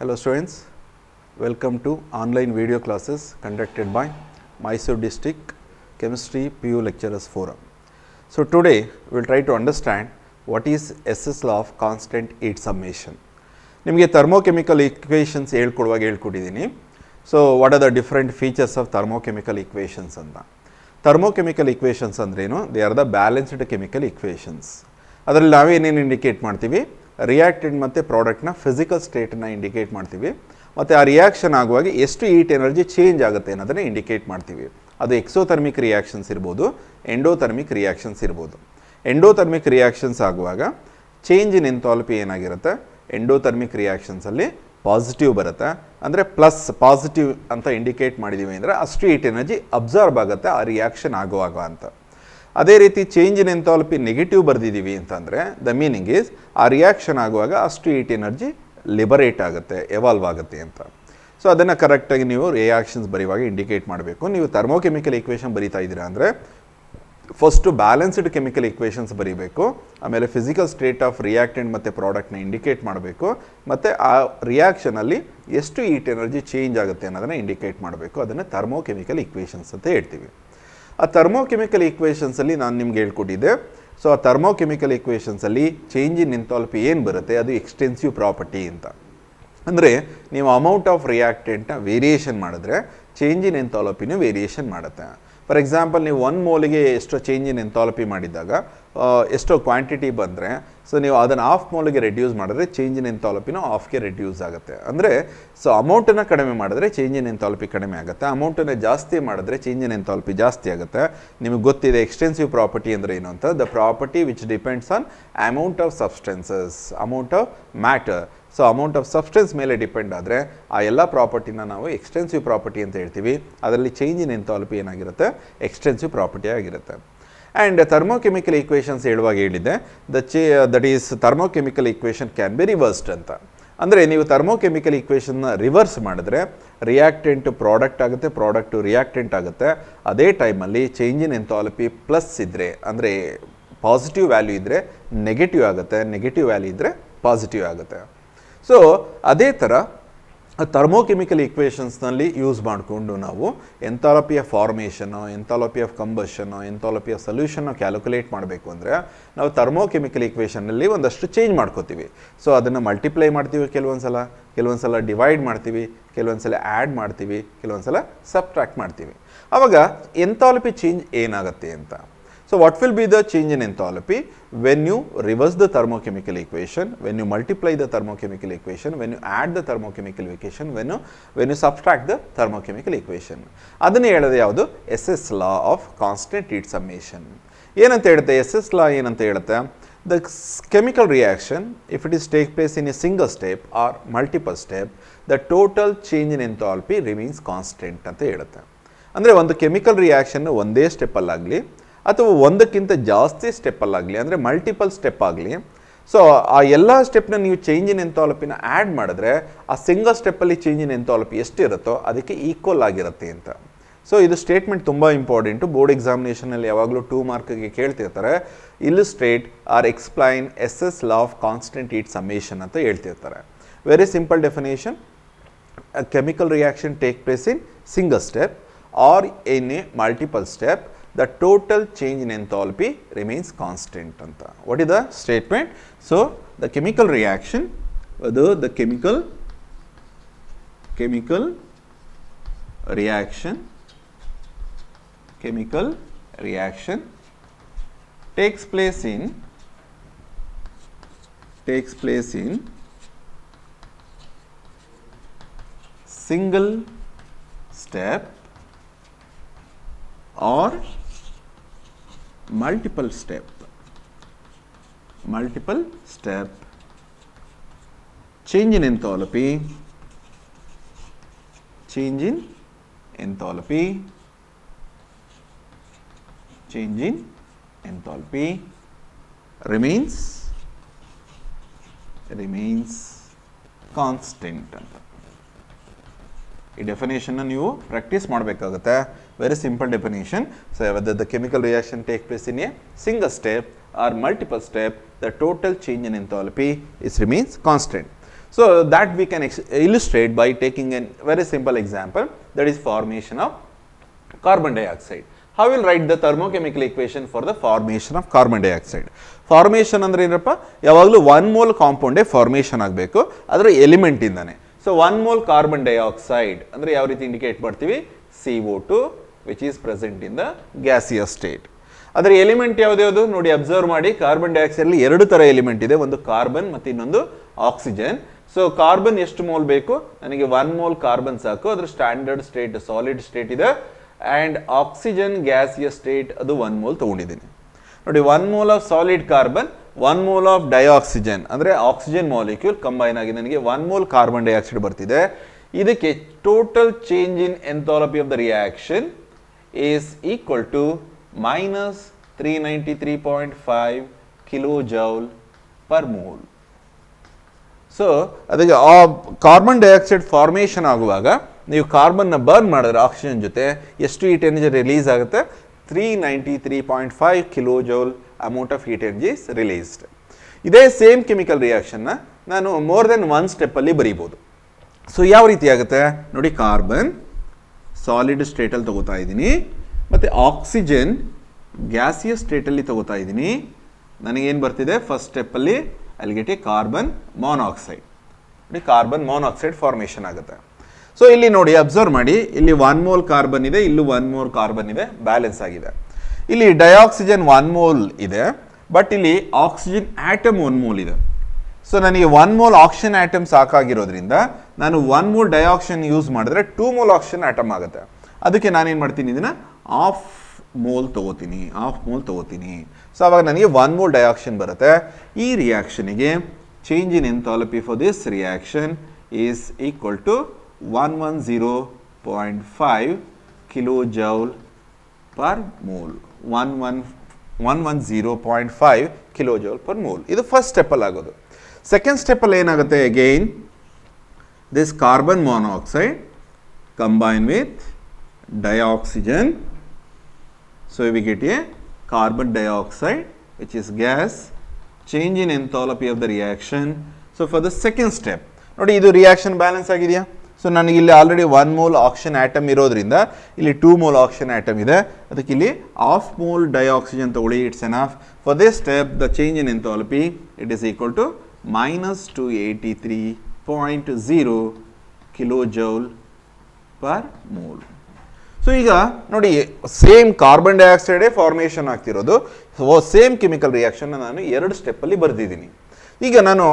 Hello students, welcome to online video classes conducted by Mysore District Chemistry PU Lecturers Forum. So today we will try to understand what is SS law of constant heat summation. ನಿಮಗೆ thermochemical equations ಹೇಳ್ಕೊಟ್ಟಿದ್ದೀನಿ. So what are the different features of thermochemical equations ಅಂತ. Thermochemical equations ಅಂದ್ರೇನು? They are the balanced chemical equations. ಅದರಲ್ಲಿ ನಾವೇನೇನು indicate ಮಾಡ್ತೀವಿ? Reactant ಮತ್ತು ಪ್ರಾಡಕ್ಟ್ನ physical ಸ್ಟೇಟನ್ನು indicate ಮಾಡ್ತೀವಿ ಮತ್ತು ಆ ರಿಯಾಕ್ಷನ್ ಆಗುವಾಗ ಎಷ್ಟು ಹೀಟ್ ಎನರ್ಜಿ ಚೇಂಜ್ ಆಗುತ್ತೆ ಅನ್ನೋದನ್ನು ಇಂಡಿಕೇಟ್ ಮಾಡ್ತೀವಿ. ಅದು ಎಕ್ಸೋಥರ್ಮಿಕ್ ರಿಯಾಕ್ಷನ್ಸ್ ಇರ್ಬೋದು, ಎಂಡೋಥರ್ಮಿಕ್ ರಿಯಾಕ್ಷನ್ಸ್ ಇರ್ಬೋದು. ಎಂಡೋಥರ್ಮಿಕ್ ರಿಯಾಕ್ಷನ್ಸ್ ಆಗುವಾಗ ಚೇಂಜ್ ಇನ್ ಎಂಥಾಲ್ಪಿ ಏನಾಗಿರುತ್ತೆ? ಎಂಡೋಥರ್ಮಿಕ್ ರಿಯಾಕ್ಷನ್ಸಲ್ಲಿ ಪಾಸಿಟಿವ್ ಬರುತ್ತೆ, ಅಂದರೆ ಪ್ಲಸ್ ಪಾಸಿಟಿವ್ ಅಂತ ಇಂಡಿಕೇಟ್ ಮಾಡಿದ್ದೀವಿ ಅಂದರೆ ಅಷ್ಟು ಹೀಟ್ ಎನರ್ಜಿ ಅಬ್ಸರ್ವ್ ಆಗುತ್ತೆ ಆ ರಿಯಾಕ್ಷನ್ ಆಗುವಾಗ ಅಂತ. ಅದೇ ರೀತಿ ಚೇಂಜ್ ಇನ್ ಎಂಥಾಲ್ಪಿ ನೆಗೆಟಿವ್ ಬರೆದಿದ್ದೀವಿ ಅಂತಂದರೆ ದ ಮೀನಿಂಗ್ ಈಸ್ ಆ ರಿಯಾಕ್ಷನ್ ಆಗುವಾಗ ಅಷ್ಟು ಹೀಟ್ ಎನರ್ಜಿ ಲಿಬರೇಟ್ ಆಗುತ್ತೆ, ಎವಾಲ್ವ್ ಆಗುತ್ತೆ ಅಂತ. ಸೊ ಅದನ್ನು ಕರೆಕ್ಟಾಗಿ ನೀವು ರಿಯಾಕ್ಷನ್ಸ್ ಬರೆಯುವಾಗ ಇಂಡಿಕೇಟ್ ಮಾಡಬೇಕು. ನೀವು ಥರ್ಮೋಕೆಮಿಕಲ್ ಈಕ್ವೇಷನ್ ಬರೀತಾ ಇದ್ದೀರಾ ಅಂದರೆ ಫಸ್ಟು ಬ್ಯಾಲೆನ್ಸ್ಡ್ ಕೆಮಿಕಲ್ ಈಕ್ವೇಷನ್ಸ್ ಬರೀಬೇಕು, ಆಮೇಲೆ ಫಿಸಿಕಲ್ ಸ್ಟೇಟ್ ಆಫ್ ರಿಯಾಕ್ಟೆಂಟ್ ಮತ್ತು ಪ್ರಾಡಕ್ಟ್ನ ಇಂಡಿಕೇಟ್ ಮಾಡಬೇಕು, ಮತ್ತು ಆ ರಿಯಾಕ್ಷನಲ್ಲಿ ಎಷ್ಟು ಹೀಟ್ ಎನರ್ಜಿ ಚೇಂಜ್ ಆಗುತ್ತೆ ಅನ್ನೋದನ್ನು ಇಂಡಿಕೇಟ್ ಮಾಡಬೇಕು. ಅದನ್ನು ಥರ್ಮೋಕೆಮಿಕಲ್ ಈಕ್ವೇಷನ್ಸ್ ಅಂತ ಹೇಳ್ತೀವಿ. ಆ ಥರ್ಮೋಕೆಮಿಕಲ್ ಈಕ್ವೇಷನ್ಸಲ್ಲಿ ನಾನು ನಿಮ್ಗೆ ಹೇಳ್ಕೊಟ್ಟಿದ್ದೆ. ಸೊ ಆ ಥರ್ಮೋಕೆಮಿಕಲ್ ಈಕ್ವೇಷನ್ಸಲ್ಲಿ ಚೇಂಜ್ ಇನ್ ಎಂಥಾಲ್ಪಿ ಏನು ಬರುತ್ತೆ ಅದು ಎಕ್ಸ್ಟೆನ್ಸಿವ್ ಪ್ರಾಪರ್ಟಿ ಅಂತ. ಅಂದರೆ ನೀವು ಅಮೌಂಟ್ ಆಫ್ ರಿಯಾಕ್ಟೆಂಟ್ನ ವೇರಿಯೇಷನ್ ಮಾಡಿದ್ರೆ ಚೇಂಜ್ ಇನ್ ಎಂಥಾಲ್ಪಿನೂ ವೇರಿಯೇಷನ್ ಮಾಡುತ್ತೆ. ಫಾರ್ ಎಕ್ಸಾಂಪಲ್ ನೀವು 1 ಮೋಲಿಗೆ ಎಷ್ಟೋ ಚೇಂಜ್ ಇನ್ ಎಂಥಾಲ್ಪಿ ಮಾಡಿದಾಗ ಎಷ್ಟೋ ಕ್ವಾಂಟಿಟಿ ಬಂದರೆ ಸೊ ನೀವು ಅದನ್ನು ಹಾಫ್ ಮೋಲಿಗೆ ರೆಡ್ಯೂಸ್ ಮಾಡಿದ್ರೆ ಚೇಂಜ್ ಇನ್ ಎಂಥಾಲ್ಪಿನೂ ಹಾಫ್ಗೆ ರೆಡ್ಯೂಸ್ ಆಗುತ್ತೆ. ಅಂದರೆ ಸೊ ಅಮೌಂಟನ್ನು ಕಡಿಮೆ ಮಾಡಿದ್ರೆ ಚೇಂಜ್ ಇನ್ ಎಂಥಾಲ್ಪಿ ಕಡಿಮೆ ಆಗುತ್ತೆ, ಅಮೌಂಟನ್ನು ಜಾಸ್ತಿ ಮಾಡಿದ್ರೆ ಚೇಂಜ್ ಇನ್ ಎಂಥಾಲ್ಪಿ ಜಾಸ್ತಿ ಆಗುತ್ತೆ. ನಿಮಗೆ ಗೊತ್ತಿದೆ ಎಕ್ಸ್ಟೆನ್ಸಿವ್ ಪ್ರಾಪರ್ಟಿ ಅಂದರೆ ಏನು ಅಂತ. The property which depends on amount of substances, amount of matter. So amount of substance ಮೇಲೆ ಡಿಪೆಂಡ್ ಆದರೆ ಆ ಎಲ್ಲ ಪ್ರಾಪರ್ಟಿನ ನಾವು ಎಕ್ಸ್ಟೆನ್ಸಿವ್ ಪ್ರಾಪರ್ಟಿ ಅಂತ ಹೇಳ್ತೀವಿ. ಅದರಲ್ಲಿ ಚೇಂಜ್ ಇನ್ ಎಂಥಾಲ್ಪಿ ಏನಾಗಿರುತ್ತೆ? ಎಕ್ಸ್ಟೆನ್ಸಿವ್ ಪ್ರಾಪರ್ಟಿ ಆಗಿರುತ್ತೆ. ಆ್ಯಂಡ್ ಥರ್ಮೋಕೆಮಿಕಲ್ ಈಕ್ವೇಷನ್ಸ್ ಹೇಳುವಾಗ ಹೇಳಿದ್ದೆ that is thermochemical equation can be reversed ಅಂತ. ಅಂದರೆ ನೀವು ಥರ್ಮೋಕೆಮಿಕಲ್ ಈಕ್ವೇಷನ್ನ ರಿವರ್ಸ್ ಮಾಡಿದ್ರೆ ರಿಯಾಕ್ಟೆಂಟ್ ಪ್ರಾಡಕ್ಟ್ ಆಗುತ್ತೆ, ಪ್ರಾಡಕ್ಟು ರಿಯಾಕ್ಟೆಂಟ್ ಆಗುತ್ತೆ. ಅದೇ ಟೈಮಲ್ಲಿ ಚೇಂಜ್ ಇನ್ ಎಂಥಾಲ್ಪಿ ಪ್ಲಸ್ ಇದ್ದರೆ, ಅಂದರೆ ಪಾಸಿಟಿವ್ ವ್ಯಾಲ್ಯೂ ಇದ್ದರೆ ನೆಗೆಟಿವ್ ಆಗುತ್ತೆ, ನೆಗೆಟಿವ್ ವ್ಯಾಲ್ಯೂ ಇದ್ದರೆ ಪಾಸಿಟಿವ್ ಆಗುತ್ತೆ. ಸೊ ಅದೇ ಥರ ಥರ್ಮೋಕೆಮಿಕಲ್ ಈಕ್ವೇಷನ್ಸ್ನಲ್ಲಿ ಯೂಸ್ ಮಾಡಿಕೊಂಡು ನಾವು ಎಂಥಾಲ್ಪಿ ಆಫ್ ಫಾರ್ಮೇಷನ್ನು, ಎಂಥಾಲ್ಪಿ ಆಫ್ ಕಂಬಷನ್ನು, ಎಂಥಾಲ್ಪಿ ಆಫ್ ಸೊಲ್ಯೂಷನ್ನು ಕ್ಯಾಲ್ಕುಲೇಟ್ ಮಾಡಬೇಕು ಅಂದರೆ ನಾವು ಥರ್ಮೋಕೆಮಿಕಲ್ ಈಕ್ವೇಷನ್ನಲ್ಲಿ ಒಂದಷ್ಟು ಚೇಂಜ್ ಮಾಡ್ಕೋತೀವಿ. ಸೊ ಅದನ್ನು ಮಲ್ಟಿಪ್ಲೈ ಮಾಡ್ತೀವಿ ಕೆಲವೊಂದು ಸಲ ಡಿವೈಡ್ ಮಾಡ್ತೀವಿ, ಕೆಲವೊಂದು ಸಲ ಆ್ಯಡ್ ಮಾಡ್ತೀವಿ, ಕೆಲವೊಂದು ಸಲ ಸಬ್ಟ್ರಾಕ್ಟ್ ಮಾಡ್ತೀವಿ. ಆವಾಗ ಎಂಥಾಲ್ಪಿ ಚೇಂಜ್ ಏನಾಗುತ್ತೆ ಅಂತ. So what will be the change in enthalpy when you reverse the thermochemical equation, when you multiply the thermochemical equation, when you add the thermochemical equation, when you subtract the thermochemical equation. ಅದನ್ನು ಹೇಳೋದು ಯಾವುದು? SS law of constant heat summation. ಏನಂತ ಹೇಳುತ್ತೆ SS law? ಏನಂತ ಹೇಳುತ್ತೆ? The chemical reaction, if it is take place in a single step or multiple step, the total change in enthalpy remains constant ಅಂತ ಹೇಳುತ್ತೆ. ಅಂದರೆ ಒಂದು ಕೆಮಿಕಲ್ ರಿಯಾಕ್ಷನ್ ಒಂದೇ ಸ್ಟೆಪ್ಪಲ್ಲಾಗಲಿ ಅಥವಾ ಒಂದಕ್ಕಿಂತ ಜಾಸ್ತಿ ಸ್ಟೆಪ್ಪಲ್ಲಾಗಲಿ, ಅಂದರೆ ಮಲ್ಟಿಪಲ್ ಸ್ಟೆಪ್ ಆಗಲಿ, ಸೊ ಆ ಎಲ್ಲ ಸ್ಟೆಪ್ನ ನೀವು ಚೇಂಜ್ ಇನ್ ಎಂಥಾಲ್ಪಿನ ಆ್ಯಡ್ ಮಾಡಿದ್ರೆ ಆ ಸಿಂಗಲ್ ಸ್ಟೆಪ್ಪಲ್ಲಿ ಚೇಂಜ್ ಇನ್ ಎಂಥಾಲ್ಪಿ ಎಷ್ಟಿರುತ್ತೋ ಅದಕ್ಕೆ ಈಕ್ವಲ್ ಆಗಿರುತ್ತೆ ಅಂತ. ಸೊ ಇದು ಸ್ಟೇಟ್ಮೆಂಟ್ ತುಂಬ ಇಂಪಾರ್ಟೆಂಟು. ಬೋರ್ಡ್ ಎಕ್ಸಾಮಿನೇಷನಲ್ಲಿ ಯಾವಾಗಲೂ 2 ಮಾರ್ಕ್ಗೆ ಕೇಳ್ತಿರ್ತಾರೆ. Illustrate or explain SS law of constant heat summation ಅಂತ ಹೇಳ್ತಿರ್ತಾರೆ. Very simple definition: a chemical reaction take place in single step or in a multiple step, the total change in enthalpy remains constant anta. What is the statement? So the chemical reaction, the chemical reaction takes place in single step or multiple step. Change in enthalpy remains constant ಅಂತ. ಈ ಡೆಫಿನೇಷನ್ನ ನೀವು practice ಮಾಡಬೇಕಾಗುತ್ತೆ. Very simple definition. So whether the chemical reaction take place in a single step or multiple step, the total change in enthalpy is remains constant. So that we can illustrate by taking a very simple example, that is formation of carbon dioxide. How will write the thermochemical equation for the formation of carbon dioxide? Formation ಅಂದ್ರೆ ಏನಪ್ಪ, ಯಾವಾಗಲೂ 1 mole ಕಾಂಪೌಂಡೇ formation ಆಗಬೇಕು ಅದರ element ಇಂದಾನೆ. So 1 mole carbon dioxide ಅಂದ್ರೆ ಯಾವ ರೀತಿ indicate ಮಾಡ್ತೀವಿ, CO2 which is present in the gaseous state. ಅದರ ಎಲಿಮೆಂಟ್ ಯಾವ್ದು ನೋಡಿ, ಅಬ್ಸರ್ವ್ ಮಾಡಿ. ಕಾರ್ಬನ್ ಡೈಆಕ್ಸೈಡ್ ಅಲ್ಲಿ ಎರಡು ತರ ಎಲಿಮೆಂಟ್ ಇದೆ, ಒಂದು ಕಾರ್ಬನ್ ಮತ್ತು ಇನ್ನೊಂದು ಆಕ್ಸಿಜನ್. ಸೊ ಕಾರ್ಬನ್ ಎಷ್ಟು ಮೋಲ್ ಬೇಕು, ನನಗೆ 1 mole ಕಾರ್ಬನ್ ಸಾಕು, ಅದರ ಸ್ಟ್ಯಾಂಡರ್ಡ್ ಸ್ಟೇಟ್ ಸಾಲಿಡ್ ಸ್ಟೇಟ್ ಇದೆ. ಆ್ಯಂಡ್ ಆಕ್ಸಿಜನ್ ಗ್ಯಾಸಿಯಸ್ ಸ್ಟೇಟ್ ಅದು 1 mole ತೊಗೊಂಡಿದ್ದೀನಿ ನೋಡಿ. 1 mole of solid carbon, 1 mole of dioxygen ಅಂದರೆ ಆಕ್ಸಿಜನ್ ಮಾಲಿಕ್ಯೂಲ್ ಕಂಬೈನ್ ಆಗಿ ನನಗೆ 1 mole ಕಾರ್ಬನ್ ಡೈಆಕ್ಸೈಡ್ ಬರ್ತಿದೆ. ಇದಕ್ಕೆ total change in enthalpy of the reaction is equal to minus 393.5 kilojoule per mole. So ಅದಕ್ಕೆ ಆ ಕಾರ್ಬನ್ ಡೈಆಕ್ಸೈಡ್ ಫಾರ್ಮೇಷನ್ ಆಗುವಾಗ ನೀವು ಕಾರ್ಬನ್ನ burn ಮಾಡಿದ್ರೆ ಆಕ್ಸಿಜನ್ ಜೊತೆ ಎಷ್ಟು ಹೀಟ್ ಎನರ್ಜಿ ರಿಲೀಸ್ ಆಗುತ್ತೆ, 393.5 kilojoule amount of heat energy is released. ಇದೇ ಸೇಮ್ ಕೆಮಿಕಲ್ ರಿಯಾಕ್ಷನ್ನ ನಾನು ಮೋರ್ ದೆನ್ 1 ಸ್ಟೆಪ್ಪಲ್ಲಿ ಬರೀಬೋದು. ಸೊ ಯಾವ ರೀತಿ ಆಗುತ್ತೆ ನೋಡಿ, ಕಾರ್ಬನ್ ಸಾಲಿಡ್ ಸ್ಟೇಟಲ್ಲಿ ತಗೋತಾ ಇದ್ದೀನಿ ಮತ್ತು ಆಕ್ಸಿಜನ್ ಗ್ಯಾಸಿಯಸ್ ಸ್ಟೇಟಲ್ಲಿ ತಗೋತಾ ಇದ್ದೀನಿ. ನನಗೇನು ಬರ್ತಿದೆ, ಫಸ್ಟ್ ಸ್ಟೆಪ್ಪಲ್ಲಿ ಅಲ್ಲಿ ಗೆಟ್ ಎ ಕಾರ್ಬನ್ ಮಾನಾಕ್ಸೈಡ್. ನೋಡಿ ಕಾರ್ಬನ್ ಮಾನಾಕ್ಸೈಡ್ ಫಾರ್ಮೇಷನ್ ಆಗುತ್ತೆ. ಸೊ ಇಲ್ಲಿ ನೋಡಿ ಅಬ್ಸರ್ವ್ ಮಾಡಿ, ಇಲ್ಲಿ 1 mole ಕಾರ್ಬನ್ ಇದೆ, ಇಲ್ಲೂ 1 mole ಕಾರ್ಬನ್ ಇದೆ, ಬ್ಯಾಲೆನ್ಸ್ ಆಗಿದೆ. ಇಲ್ಲಿ ಡೈಆಕ್ಸಿಜನ್ 1 mole ಇದೆ, ಬಟ್ ಇಲ್ಲಿ ಆಕ್ಸಿಜನ್ ಆಟಮ್ 1 mole ಇದೆ. ಸೊ ನನಗೆ 1 mole ಆಕ್ಸಿಜನ್ ಆಟಮ್ ಸಾಕಾಗಿರೋದ್ರಿಂದ ನಾನು 1 mole ಡೈಆಕ್ಸಿಜನ್ ಯೂಸ್ ಮಾಡಿದ್ರೆ 2 mole ಆಕ್ಸಿಜನ್ ಆಟಮ್ ಆಗುತ್ತೆ. ಅದಕ್ಕೆ ನಾನೇನು ಮಾಡ್ತೀನಿ, ಇದನ್ನು ಹಾಫ್ ಮೋಲ್ ತಗೋತೀನಿ. ಸೊ ಅವಾಗ ನನಗೆ 1 mole ಡೈಆಕ್ಸಿಜನ್ ಬರುತ್ತೆ. ಈ ರಿಯಾಕ್ಷನಿಗೆ change in enthalpy for this reaction is equal to 110.5 kilojoule per mole. 110.5 kilojoule per mole. ಇದು ಫಸ್ಟ್ ಸ್ಟೆಪ್ಪಲ್ಲಿ ಆಗೋದು. ಸೆಕೆಂಡ್ ಸ್ಟೆಪ್ಪಲ್ಲಿ ಏನಾಗುತ್ತೆ, again this carbon monoxide combine with dioxygen. So we get a carbon dioxide which is gas. Change in enthalpy of the reaction. So for the second step ನೋಡಿ, ಇದು reaction balance ಆಗಿದೆಯಾ. So ನನಗೆ ಇಲ್ಲಿ already 1 mole oxygen atom ಇರೋದ್ರಿಂದ ಇಲ್ಲಿ 2 mole oxygen atom ಇದೆ. ಅದಕ್ಕೆ ಇಲ್ಲಿ ಹಾಫ್ ಮೋಲ್ ಡೈಆಕ್ಸಿಜನ್ ತಗೊಳ್ಳಿ, it's enough. For this step the change in enthalpy it is equal to minus 283.0 kilojoule per mole. So ಈಗ ನೋಡಿ, ಸೇಮ್ ಕಾರ್ಬನ್ ಡೈಆಕ್ಸೈಡೇ ಫಾರ್ಮೇಷನ್ ಆಗ್ತಿರೋದು. ಸೇಮ್ ಕೆಮಿಕಲ್ ರಿಯಾಕ್ಷನ್ನ ನಾನು 2 ಸ್ಟೆಪ್ಪಲ್ಲಿ ಬರೆದಿದ್ದೀನಿ. ಈಗ ನಾನು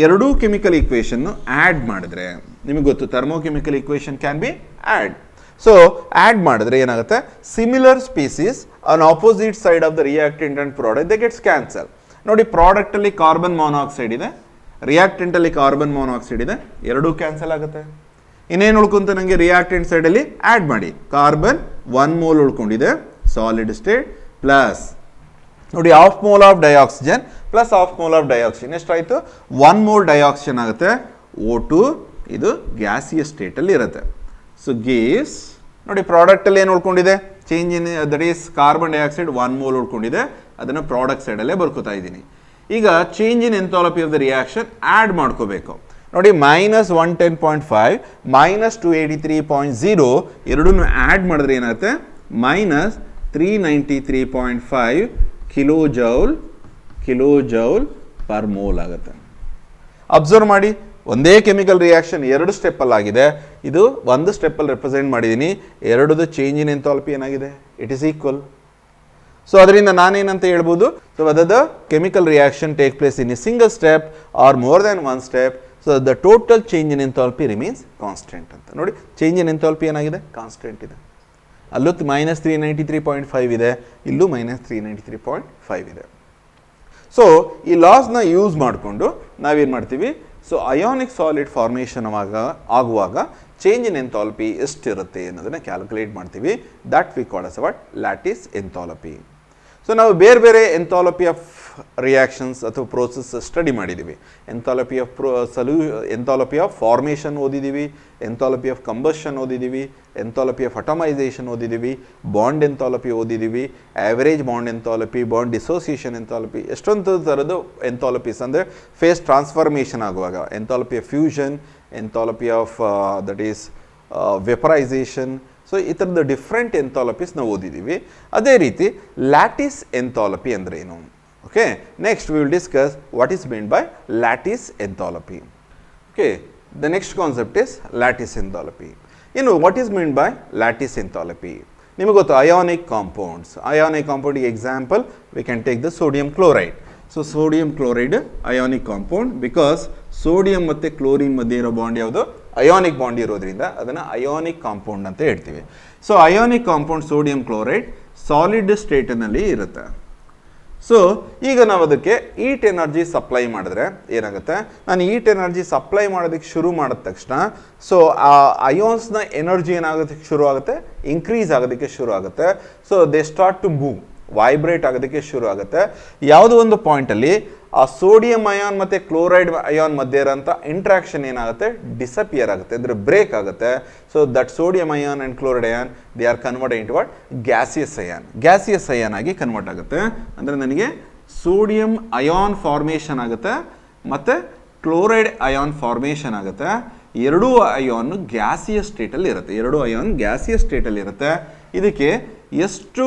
ಎರಡೂ ಕೆಮಿಕಲ್ ಈಕ್ವೇಷನ್ನು ಆ್ಯಡ್ ಮಾಡಿದ್ರೆ, ನಿಮಗೆ ಗೊತ್ತು thermochemical equation can B add. So add ಮಾಡಿದ್ರೆ ಏನಾಗುತ್ತೆ, similar species on opposite side of the reactant and product they gets cancel. ನೋಡಿ ಪ್ರಾಡಕ್ಟಲ್ಲಿ ಕಾರ್ಬನ್ ಮಾನಾಕ್ಸೈಡ್ ಇದೆ, ರಿಯಾಕ್ಟೆಂಟಲ್ಲಿ ಕಾರ್ಬನ್ ಮಾನಾಕ್ಸೈಡ್ ಇದೆ, ಎರಡೂ ಕ್ಯಾನ್ಸಲ್ ಆಗುತ್ತೆ. ಇನ್ನೇನು ಉಳ್ಕೊಂತ ನನಗೆ ರಿಯಾಕ್ಟೆಂಟ್ ಸೈಡಲ್ಲಿ ಆ್ಯಡ್ ಮಾಡಿ, ಕಾರ್ಬನ್ 1 mole ಉಳ್ಕೊಂಡಿದೆ ಸಾಲಿಡ್ ಸ್ಟೇಟ್, ಪ್ಲಸ್ ನೋಡಿ half mole of dioxygen plus half mole of dioxygen ಎಷ್ಟಾಯಿತು, 1 mole ಡೈಆಕ್ಸಿಜನ್ ಆಗುತ್ತೆ. O2 ಇದು ಗ್ಯಾಸಿಯಸ್ ಸ್ಟೇಟಲ್ಲಿ ಇರುತ್ತೆ. ಸೊ ಗೀವ್ಸ್ ನೋಡಿ ಪ್ರಾಡಕ್ಟಲ್ಲಿ ಏನು ಉಳ್ಕೊಂಡಿದೆ, change in that is carbon dioxide 1 mole ಉಳ್ಕೊಂಡಿದೆ, ಅದನ್ನು ಪ್ರಾಡಕ್ಟ್ ಸೈಡಲ್ಲೇ ಬರ್ಕೋತಾ ಇದ್ದೀನಿ. ಈಗ change in enthalpy of the reaction add ಮಾಡ್ಕೋಬೇಕು. ನೋಡಿ minus 110.5 minus 283.0 ಎರಡನ್ನೂ ಆ್ಯಡ್ ಮಾಡಿದ್ರೆ ಏನಾಗುತ್ತೆ, minus 393.5 ಕಿಲೋಜೌಲ್ ಪರ್ ಮೋಲ್ ಆಗುತ್ತೆ. ಅಬ್ಸರ್ವ್ ಮಾಡಿ, ಒಂದೇ ಕೆಮಿಕಲ್ ರಿಯಾಕ್ಷನ್ 2 ಸ್ಟೆಪ್ಪಲ್ಲಿ ಆಗಿದೆ. ಇದು 1 ಸ್ಟೆಪ್ಪಲ್ಲಿ ರೆಪ್ರೆಸೆಂಟ್ ಮಾಡಿದ್ದೀನಿ. ಎರಡದು ಚೇಂಜ್ ಇನ್ ಎಂಥಾಲ್ಪಿ ಏನಾಗಿದೆ, ಇಟ್ ಈಸ್ ಈಕ್ವಲ್. ಸೊ ಅದರಿಂದ ನಾನೇನಂತ ಹೇಳ್ಬೋದು, so whether the chemical reaction take place in a single step or more than 1 step, so the total change in enthalpy remains constant ಅಂತ. ನೋಡಿ change in enthalpy ಏನಾಗಿದೆ, constant ಇದೆ. ಅಲ್ಲೂ minus 393.5 ಇದೆ, ಇಲ್ಲೂ minus 393.5 ಇದೆ. ಸೊ ಈ ಲಾಸ್ನ ಯೂಸ್ ಮಾಡಿಕೊಂಡು ನಾವೇನು ಮಾಡ್ತೀವಿ, ಸೊ ಅಯಾನಿಕ್ ಸಾಲಿಡ್ ಫಾರ್ಮೇಷನ್ ಆಗುವಾಗ ಚೇಂಜ್ ಇನ್ ಎಂಥಾಲ್ಪಿ ಎಷ್ಟಿರುತ್ತೆ ಅನ್ನೋದನ್ನು ಕ್ಯಾಲ್ಕುಲೇಟ್ ಮಾಡ್ತೀವಿ. That we call us what, lattice enthalpy. So ನಾವು ಬೇರೆ ಬೇರೆ ಎಂಥಾಲಪಿ ಆಫ್ ರಿಯಾಕ್ಷನ್ಸ್ ಅಥವಾ ಪ್ರೋಸೆಸ್ ಸ್ಟಡಿ ಮಾಡಿದ್ದೀವಿ. ಎಂಥಾಲಪಿ ಆಫ್ ಫಾರ್ಮೇಷನ್ ಓದಿದ್ದೀವಿ, ಎಂಥಾಲಪಿ ಆಫ್ ಕಂಬಷನ್ ಓದಿದ್ದೀವಿ, ಎಂಥಾಲಪಿ ಆಫ್ ಅಟಮೈಸೇಷನ್ ಓದಿದ್ದೀವಿ, ಬಾಂಡ್ ಎಂಥಾಲಪಿ ಓದಿದ್ದೀವಿ, average bond enthalpy, bond dissociation enthalpy, ಎಷ್ಟೊಂದು ಥರದ್ದು ಎಂಥಾಲಪೀಸ್ ಅಂದರೆ ಫೇಸ್ ಟ್ರಾನ್ಸ್ಫಾರ್ಮೇಷನ್ ಆಗುವಾಗ enthalpy of fusion, enthalpy of that is ವೆಪರೈಸೇಷನ್. So ಈ ಥರದ ಡಿಫ್ರೆಂಟ್ ಎಂಥಾಲಪೀಸ್ ನಾವು ಓದಿದ್ದೀವಿ. ಅದೇ ರೀತಿ ಲ್ಯಾಟಿಸ್ ಎಂಥಾಲಪಿ ಅಂದರೆ ಏನು? Okay, next we will discuss what is meant by lattice enthalpy. Okay, the next concept is lattice enthalpy. You know what is meant by lattice enthalpy? ನಿಮಗೆ ಗೊತ್ತು ionic compounds. Ionic compound example we can take the sodium chloride. So sodium chloride ionic compound because sodium ಮತ್ತು chlorine ಮಧ್ಯೆ ಇರೋ bond ಯಾವುದು? Ionic bond ಇರೋದ್ರಿಂದ ಅದನ್ನು ionic compound ಅಂತ ಹೇಳ್ತೀವಿ. So ionic compound sodium chloride solid ಸ್ಟೇಟ್ನಲ್ಲಿ ಇರುತ್ತೆ. ಸೊ ಈಗ ನಾವು ಅದಕ್ಕೆ ಈಟ್ ಎನರ್ಜಿ ಸಪ್ಲೈ ಮಾಡಿದ್ರೆ ಏನಾಗುತ್ತೆ? ನಾನು ಈಟ್ ಎನರ್ಜಿ ಸಪ್ಲೈ ಮಾಡೋದಕ್ಕೆ ಶುರು ಮಾಡಿದ ತಕ್ಷಣ ಸೊ ಆ ಅಯಾನ್ಸ್ನ ಎನರ್ಜಿ ಏನಾಗೋದಕ್ಕೆ ಶುರು ಆಗುತ್ತೆ? ಇನ್ಕ್ರೀಸ್ ಆಗೋದಕ್ಕೆ ಶುರು ಆಗುತ್ತೆ. So they start to move, vibrate ಆಗೋದಕ್ಕೆ ಶುರು ಆಗುತ್ತೆ. ಯಾವುದೋ ಒಂದು ಪಾಯಿಂಟಲ್ಲಿ ಆ ಸೋಡಿಯಂ ಅಯಾನ್ ಮತ್ತು ಕ್ಲೋರೈಡ್ ಅಯಾನ್ ಮಧ್ಯೆ ಇರೋಂಥ ಇಂಟ್ರಾಕ್ಷನ್ ಏನಾಗುತ್ತೆ? ಡಿಸಪಿಯರ್ ಆಗುತ್ತೆ, ಅಂದರೆ ಬ್ರೇಕ್ ಆಗುತ್ತೆ. So that sodium ion and chloride ion they are convert into what? Gaseous ion. Gaseous ion ಆಗಿ ಕನ್ವರ್ಟ್ ಆಗುತ್ತೆ. ಅಂದರೆ ನನಗೆ ಸೋಡಿಯಂ ಅಯಾನ್ ಫಾರ್ಮೇಷನ್ ಆಗುತ್ತೆ ಮತ್ತು ಕ್ಲೋರೈಡ್ ಅಯಾನ್ ಫಾರ್ಮೇಷನ್ ಆಗುತ್ತೆ. ಎರಡೂ ಅಯಾನ್ ಗ್ಯಾಸಿಯಸ್ ಸ್ಟೇಟಲ್ಲಿ ಇರುತ್ತೆ. ಎರಡೂ ಅಯಾನ್ ಗ್ಯಾಸಿಯಸ್ ಸ್ಟೇಟಲ್ಲಿ ಇರುತ್ತೆ. ಇದಕ್ಕೆ ಎಷ್ಟು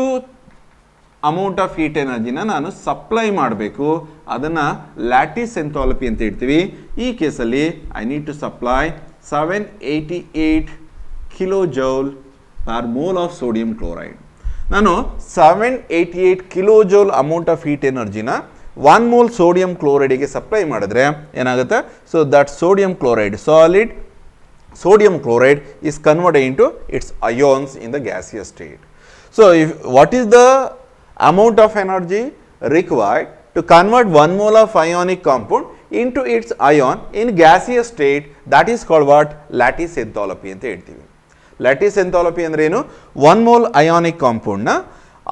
ಅಮೌಂಟ್ ಆಫ್ ಹೀಟ್ ಎನರ್ಜಿನ ನಾನು ಸಪ್ಲೈ ಮಾಡಬೇಕು ಅದನ್ನು ಲ್ಯಾಟಿಸ್ ಎಂಥಾಲಪಿ ಅಂತ ಹೇಳ್ತೀವಿ. ಈ ಕೇಸಲ್ಲಿ I need to supply 788 kilo joule per mole of sodium chloride. ನಾನು 788 kilo joule amount of heat ಎನರ್ಜಿನ 1 ಮೋಲ್ ಸೋಡಿಯಂ ಕ್ಲೋರೈಡಿಗೆ ಸಪ್ಲೈ ಮಾಡಿದ್ರೆ ಏನಾಗುತ್ತೆ? So that sodium chloride solid sodium chloride is converted into its ions in the gaseous state. So what is the amount of energy required to convert 1 mole of ionic compound into its ion in gaseous state? That is called what? Lattice enthalpy ಅಂತ ಹೇಳ್ತೀವಿ. Lattice enthalpy ಅಂದ್ರೆ ಏನು? 1 mole ionic compound ನ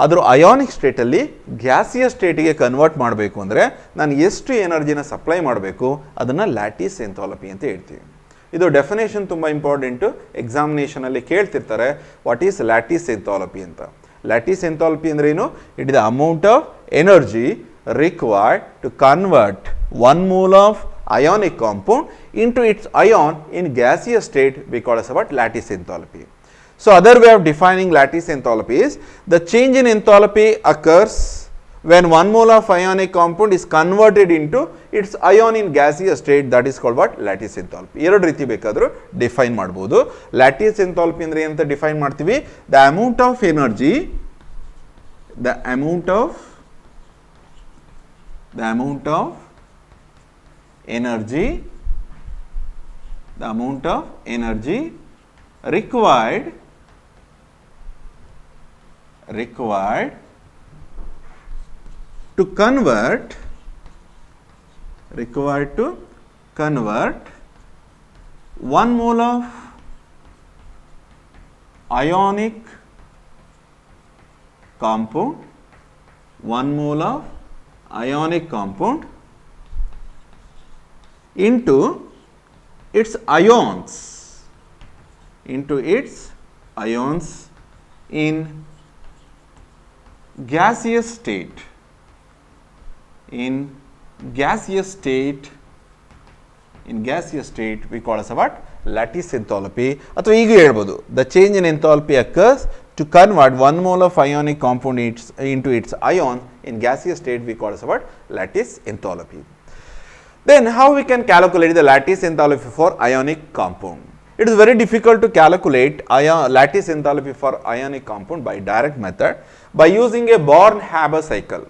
ಅದರ ionic ಸ್ಟೇಟಲ್ಲಿ gaseous ಸ್ಟೇಟಿಗೆ convert ಮಾಡಬೇಕು ಅಂದರೆ ನಾನು ಎಷ್ಟು ಎನರ್ಜಿನ ಸಪ್ಲೈ ಮಾಡಬೇಕು ಅದನ್ನು ಲ್ಯಾಟಿಸ್ ಎಂಥಾಲಪಿ ಅಂತ ಹೇಳ್ತೀವಿ. ಇದು ಡೆಫಿನೇಷನ್ ತುಂಬ ಇಂಪಾರ್ಟೆಂಟು, ಎಕ್ಸಾಮಿನೇಷನಲ್ಲಿ ಕೇಳ್ತಿರ್ತಾರೆ ವಾಟ್ ಈಸ್ ಲ್ಯಾಟಿಸ್ ಎಂಥಾಲಪಿ ಅಂತ. ಲ್ಯಾಟಿಸ್ ಎಂಥಾಲಪಿ ಅಂದ್ರೆ ಏನು? It is the amount of energy required to convert 1 mole of ionic compound into its ion in gaseous state we call as what? Lattice enthalpy. So other way of defining lattice enthalpy is the change in enthalpy occurs when 1 mole of ionic compound is converted into its ion in gaseous state. That is called what? Lattice enthalpy. ಎರಡು ರೀತಿ ಬೇಕಾದರೂ define ಮಾಡ್ಬೋದು. Lattice ಎಂಥಾಲಪಿ ಅಂದರೆ ಏನಂತ define ಮಾಡ್ತೀವಿ? The amount of energy required to convert 1 mole of ionic compound, 1 mole of ionic compound into its ions in gaseous state. In gaseous state we call as what? Lattice enthalpy. ಅಥವಾ ಈಗ ಹೇಳ್ಬೋದು the change in enthalpy occurs to convert 1 mole of ionic compound into its ion in gaseous state we call as what? Lattice enthalpy. Then how we can calculate the lattice enthalpy for ionic compound? It is very difficult to calculate lattice enthalpy for ionic compound by direct method. By using a Born-Haber cycle,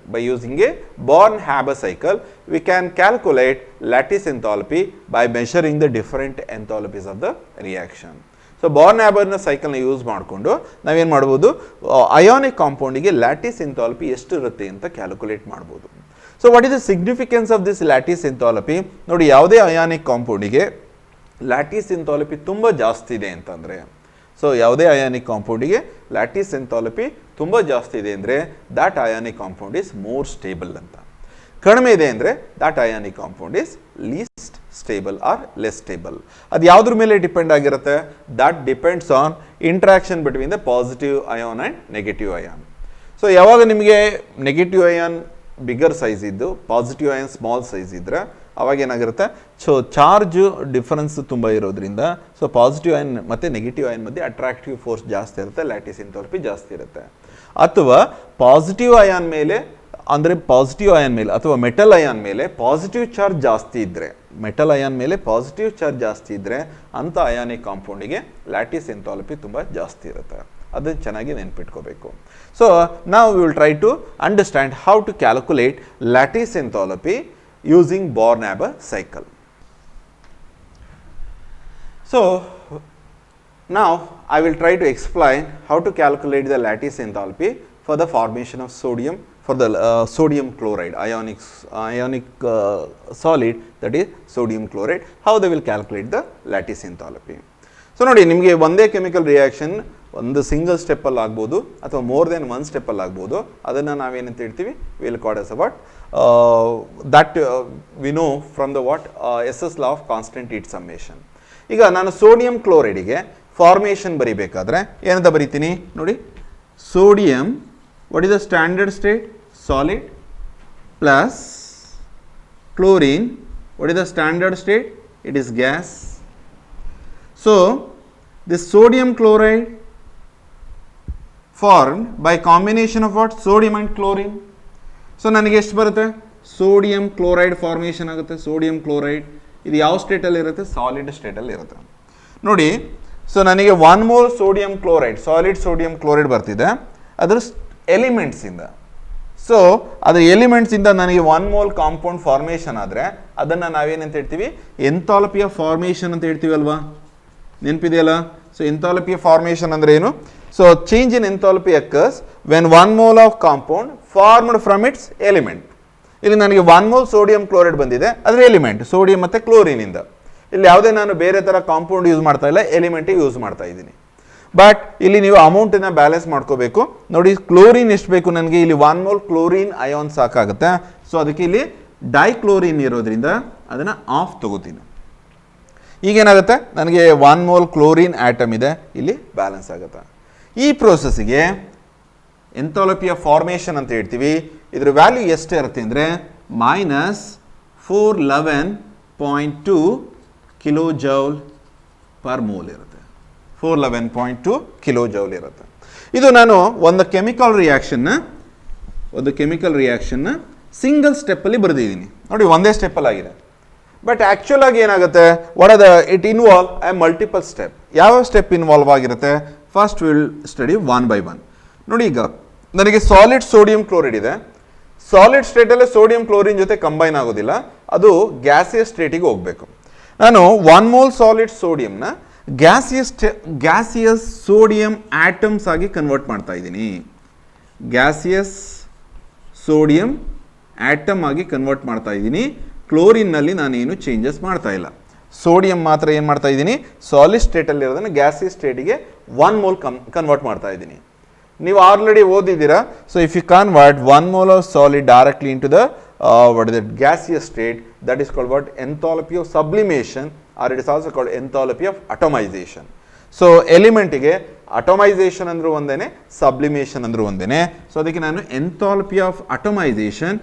we can calculate lattice enthalpy by measuring the different enthalpies of the reaction. So Born-Haber cycle use ಮಾಡಿಕೊಂಡು ನಾವೇನು ಮಾಡ್ಬೋದು? Ionic ಕಾಂಪೌಂಡಿಗೆ lattice ಎಂಥಾಲಪಿ ಎಷ್ಟು ಇರುತ್ತೆ ಅಂತ calculate ಮಾಡ್ಬೋದು. So what is the significance of this lattice enthalpy? ನೋಡಿ, ಯಾವುದೇ ionic ಕಾಂಪೌಂಡಿಗೆ lattice ಎಂಥಾಲಪಿ ತುಂಬ ಜಾಸ್ತಿ ಇದೆ ಅಂತಂದರೆ, ಸೊ ಯಾವುದೇ ಅಯಾನಿಕ್ ಕಾಂಪೌಂಡಿಗೆ ಲ್ಯಾಟಿಸ್ ಎಂಥಾಲ್ಪಿ ತುಂಬ ಜಾಸ್ತಿ ಇದೆ ಅಂದರೆ that ionic compound is more stable ಅಂತ. ಕಡಿಮೆ ಇದೆ ಅಂದರೆ that ionic compound is least stable or less stable. ಅದು ಯಾವುದ್ರ ಮೇಲೆ ಡಿಪೆಂಡ್ ಆಗಿರುತ್ತೆ? That depends on interaction between the positive ion and negative ion. So ಯಾವಾಗ ನಿಮಗೆ ನೆಗೆಟಿವ್ ಅಯಾನ್ ಬಿಗರ್ ಸೈಜ್ ಇದ್ದು ಪಾಸಿಟಿವ್ ಅಯಾನ್ ಸ್ಮಾಲ್ ಸೈಜ್ ಇದ್ದರೆ ಅವಾಗ ಏನಾಗಿರುತ್ತೆ? ಸೊ ಚಾರ್ಜ್ ಡಿಫರೆನ್ಸ್ ತುಂಬ ಇರೋದ್ರಿಂದ ಸೊ ಪಾಸಿಟಿವ್ ಅಯಾನ್ ಮತ್ತು ನೆಗೆಟಿವ್ ಅಯಾನ್ ಮಧ್ಯೆ ಅಟ್ರಾಕ್ಟಿವ್ ಫೋರ್ಸ್ ಜಾಸ್ತಿ ಇರುತ್ತೆ, ಲ್ಯಾಟಿಸ್ ಎಂಥಾಲ್ಪಿ ಜಾಸ್ತಿ ಇರುತ್ತೆ. ಅಥವಾ ಪಾಸಿಟಿವ್ ಅಯಾನ್ ಮೇಲೆ ಅಂದರೆ ಪಾಸಿಟಿವ್ ಅಯಾನ್ ಮೇಲೆ ಅಥವಾ ಮೆಟಲ್ ಅಯಾನ್ ಮೇಲೆ ಪಾಸಿಟಿವ್ ಚಾರ್ಜ್ ಜಾಸ್ತಿ ಇದ್ದರೆ, ಮೆಟಲ್ ಅಯಾನ್ ಮೇಲೆ ಪಾಸಿಟಿವ್ ಚಾರ್ಜ್ ಜಾಸ್ತಿ ಇದ್ದರೆ ಅಂಥ ಅಯಾನಿಕ್ ಕಾಂಪೌಂಡಿಗೆ ಲ್ಯಾಟಿಸ್ ಎಂಥಾಲ್ಪಿ ತುಂಬ ಜಾಸ್ತಿ ಇರುತ್ತೆ. ಅದನ್ನು ಚೆನ್ನಾಗಿ ನೆನ್ಪಿಟ್ಕೋಬೇಕು. ಸೊ ನಾವು will try to understand how to calculate lattice enthalpy using Born Haber cycle. So now I will try to explain how to calculate the lattice enthalpy for the formation of sodium, for the sodium chloride, ionic solid, that is sodium chloride, how they will calculate the lattice enthalpy. So ನೋಡಿ, ನಿಮಗೆ ಒಂದೇ chemical reaction ಒಂದು single ಸ್ಟೆಪ್ಪಲ್ಲಿ ಆಗ್ಬೋದು ಅಥವಾ more than one ಸ್ಟೆಪ್ಪಲ್ಲಿ ಆಗ್ಬೋದು. ಅದನ್ನು ನಾವೇನಂತ ಹೇಳ್ತೀವಿ? Will called as what that we know from the what SS law of constant heat summation. ಈಗ ನಾನು ಸೋಡಿಯಂ ಕ್ಲೋರೈಡಿಗೆ ಫಾರ್ಮೇಷನ್ ಬರಿಬೇಕಾದ್ರೆ ಏನಂತ ಬರಿತೀನಿ ನೋಡಿ? Sodium, what is the standard state? Solid. Plus chlorine, what is the standard state? It is gas. So this sodium chloride formed by combination of what? Sodium and chlorine. So ನನಗೆ ಎಷ್ಟು ಬರುತ್ತೆ? Sodium chloride formation ಆಗುತ್ತೆ. Sodium chloride ಇದು ಯಾವ ಸ್ಟೇಟಲ್ಲಿ ಇರುತ್ತೆ? Solid ಸ್ಟೇಟಲ್ಲಿ ಇರುತ್ತೆ ನೋಡಿ. So ನನಗೆ 1 mole sodium chloride, solid sodium chloride ಬರ್ತಿದೆ ಅದರ ಎಲಿಮೆಂಟ್ಸಿಂದ. ಸೊ ಅದರ ಎಲಿಮೆಂಟ್ಸಿಂದ ನನಗೆ 1 ಮೋಲ್ ಕಾಂಪೌಂಡ್ ಫಾರ್ಮೇಷನ್ ಆದರೆ ಅದನ್ನು ನಾವೇನಂತ ಹೇಳ್ತೀವಿ? ಎಂಥಾಲ್ಪಿ ಆಫ್ ಫಾರ್ಮೇಷನ್ ಅಂತ ಹೇಳ್ತೀವಲ್ವಾ? ನೆನಪಿದೆಯಲ್ಲ? ಸೊ ಎಂಥಾಲ್ಪಿ ಆಫ್ ಫಾರ್ಮೇಷನ್ ಅಂದರೆ ಏನು? So change in enthalpy occurs when 1 mole of compound formed from its element. ಇಲ್ಲಿ ನನಗೆ 1 ಮೋಲ್ ಸೋಡಿಯಂ ಕ್ಲೋರೈಡ್ ಬಂದಿದೆ, ಅದರ ಎಲಿಮೆಂಟ್ ಸೋಡಿಯಂ ಮತ್ತು ಕ್ಲೋರಿನಿಂದ. ಇಲ್ಲಿ ಯಾವುದೇ ನಾನು ಬೇರೆ ಥರ ಕಾಂಪೌಂಡ್ ಯೂಸ್ ಮಾಡ್ತಾ ಇಲ್ಲ, ಎಲಿಮೆಂಟಿಗೆ ಯೂಸ್ ಮಾಡ್ತಾ ಇದ್ದೀನಿ. ಬಟ್ ಇಲ್ಲಿ ನೀವು ಅಮೌಂಟನ್ನು ಬ್ಯಾಲೆನ್ಸ್ ಮಾಡ್ಕೋಬೇಕು ನೋಡಿ. ಕ್ಲೋರಿನ್ ಎಷ್ಟು ಬೇಕು ನನಗೆ? ಇಲ್ಲಿ 1 ಮೋಲ್ ಕ್ಲೋರಿನ್ ಅಯಾನ್ ಸಾಕಾಗುತ್ತೆ. ಸೊ ಅದಕ್ಕೆ ಇಲ್ಲಿ ಡೈಕ್ಲೋರಿನ್ ಇರೋದ್ರಿಂದ ಅದನ್ನು ಆಫ್ ತಗೋತೀನಿ. ಈಗೇನಾಗುತ್ತೆ? ನನಗೆ 1 ಮೋಲ್ ಕ್ಲೋರಿನ್ ಆಟಮ್ ಇದೆ, ಇಲ್ಲಿ ಬ್ಯಾಲೆನ್ಸ್ ಆಗುತ್ತೆ. ಈ ಪ್ರೋಸೆಸ್ಸಿಗೆ ಎಂಥಾಲ್ಪಿ ಆಫ್ ಫಾರ್ಮೇಷನ್ ಅಂತ ಹೇಳ್ತೀವಿ. ಇದರ ವ್ಯಾಲ್ಯೂ ಎಷ್ಟು ಇರುತ್ತೆ ಅಂದರೆ -411.2 ಕಿಲೋ ಜೌಲ್ ಪರ್ ಮೋಲ್ ಇರುತ್ತೆ. 411.2 ಕಿಲೋ ಜೌಲ್ ಇರುತ್ತೆ. ಇದು ನಾನು ಒಂದು ಕೆಮಿಕಲ್ ರಿಯಾಕ್ಷನ್ನ ಸಿಂಗಲ್ ಸ್ಟೆಪ್ಪಲ್ಲಿ ಬರೆದಿದ್ದೀನಿ ನೋಡಿ. ಒಂದೇ ಸ್ಟೆಪ್ಪಲ್ಲಿ ಆಗಿದೆ. ಬಟ್ ಆ್ಯಕ್ಚುಲ್ ಆಗಿ ಏನಾಗುತ್ತೆ? What are the it involve a multiple step. ಯಾವ ಸ್ಟೆಪ್ ಇನ್ವಾಲ್ವ್ ಆಗಿರುತ್ತೆ? First will study one by one ನೋಡಿ. ಈಗ ನನಗೆ ಸಾಲಿಡ್ ಸೋಡಿಯಂ ಕ್ಲೋರೈಡ್ ಇದೆ. ಸಾಲಿಡ್ ಸ್ಟೇಟಲ್ಲೇ ಸೋಡಿಯಂ ಕ್ಲೋರಿನ್ ಜೊತೆ ಕಂಬೈನ್ ಆಗೋದಿಲ್ಲ, ಅದು ಗ್ಯಾಸಿಯಸ್ ಸ್ಟೇಟಿಗೆ ಹೋಗಬೇಕು. ನಾನು 1 ಮೋಲ್ ಸಾಲಿಡ್ ಸೋಡಿಯಂನ ಗ್ಯಾಸಿಯಸ್ ಸೋಡಿಯಂ ಆಟಮ್ಸ್ ಆಗಿ ಕನ್ವರ್ಟ್ ಮಾಡ್ತಾ ಇದ್ದೀನಿ. ಗ್ಯಾಸಿಯಸ್ ಸೋಡಿಯಂ ಆಟಮ್ ಆಗಿ ಕನ್ವರ್ಟ್ ಮಾಡ್ತಾ ಇದ್ದೀನಿ. ಕ್ಲೋರಿನ್ನಲ್ಲಿ ನಾನೇನು ಚೇಂಜಸ್ ಮಾಡ್ತಾ ಇಲ್ಲ. ಸೋಡಿಯಂ ಮಾತ್ರ ಏನು ಮಾಡ್ತಾ ಇದ್ದೀನಿ? ಸಾಲಿಡ್ ಸ್ಟೇಟಲ್ಲಿರೋದನ್ನು ಗ್ಯಾಸಿಯಸ್ ಸ್ಟೇಟಿಗೆ 1 ಮೋಲ್ ಕನ್ವರ್ಟ್ ಮಾಡ್ತಾ ಇದ್ದೀನಿ. ನೀವು ಆಲ್ರೆಡಿ ಓದಿದ್ದೀರಾ. So if you convert 1 mole of solid directly into the what is that gaseous state, that is called what? Enthalpy of sublimation, or it is also called enthalpy of atomization. So element ಗೆ atomization ಅಂದ್ರೂ ಒಂದೇನೆ, sublimation ಅಂದ್ರೂ ಒಂದೇನೆ. So ಅದಕ್ಕೆ ನಾನು enthalpy of atomization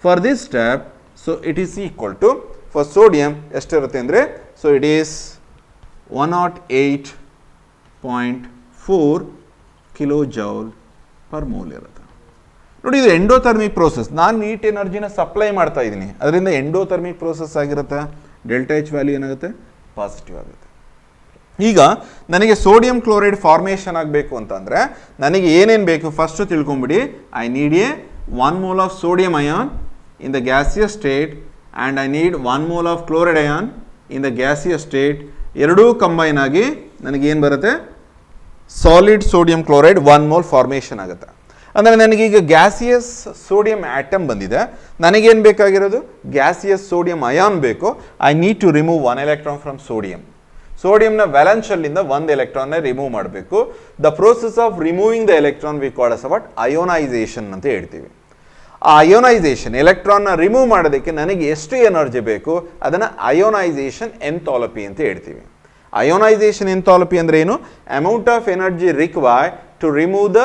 for this step, so it is equal to, for sodium ಎಷ್ಟಿರುತ್ತೆ ಅಂದರೆ, so it is 108.4 kilojoule per mole ಇರುತ್ತೆ ನೋಡಿ. ಇದು ಎಂಡೋಥರ್ಮಿಕ್ ಪ್ರೋಸೆಸ್. ನಾನು ನೀಟ್ ಎನರ್ಜಿನ ಸಪ್ಲೈ ಮಾಡ್ತಾ ಇದ್ದೀನಿ, ಅದರಿಂದ ಎಂಡೋಥರ್ಮಿಕ್ ಪ್ರೋಸೆಸ್ ಆಗಿರುತ್ತೆ. ಡೆಲ್ಟಾ H ವ್ಯಾಲ್ಯೂ ಏನಾಗುತ್ತೆ? ಪಾಸಿಟಿವ್ ಆಗುತ್ತೆ. ಈಗ ನನಗೆ ಸೋಡಿಯಂ ಕ್ಲೋರೈಡ್ ಫಾರ್ಮೇಷನ್ ಆಗಬೇಕು ಅಂತಂದರೆ ನನಗೆ ಏನೇನು ಬೇಕು ಫಸ್ಟು ತಿಳ್ಕೊಂಬಿಡಿ. I need a 1 mole of sodium ion in the gaseous state and I need 1 mole of chloride ion in the gaseous state. ಎರಡೂ ಕಂಬೈನ್ ಆಗಿ ನನಗೇನು ಬರುತ್ತೆ? Solid sodium chloride 1 mole formation ಆಗುತ್ತೆ. ಅಂದರೆ ನನಗೀಗ ಗ್ಯಾಸಿಯಸ್ ಸೋಡಿಯಂ ಆಟಮ್ ಬಂದಿದೆ, ನನಗೇನು ಬೇಕಾಗಿರೋದು? ಗ್ಯಾಸಿಯಸ್ ಸೋಡಿಯಂ ಅಯಾನ್ ಬೇಕು. I need to remove 1 electron from sodium. ಸೋಡಿಯಂನ ವ್ಯಾಲೆನ್ಸ್ ಶೆಲ್ನಿಂದ ಒಂದು ಎಲೆಕ್ಟ್ರಾನ್ನ ರಿಮೂವ್ ಮಾಡಬೇಕು. The process of removing the electron V call us what ionisation ಅಂತ ಹೇಳ್ತೀವಿ. ಆ ಅಯೋನೈಸೇಷನ್ ಎಲೆಕ್ಟ್ರಾನ್ನ ರಿಮೂವ್ ಮಾಡೋದಕ್ಕೆ ನನಗೆ ಎಷ್ಟು ಎನರ್ಜಿ ಬೇಕು ಅದನ್ನು ಅಯೋನೈಸೇಷನ್ ಎಂಥಾಲ್ಪಿ ಅಂತ ಹೇಳ್ತೀವಿ. ಅಯೋನೈಸೇಷನ್ ಎಂಥಾಲ್ಪಿ ಅಂದ್ರೆ ಏನು? Amount of energy required to remove the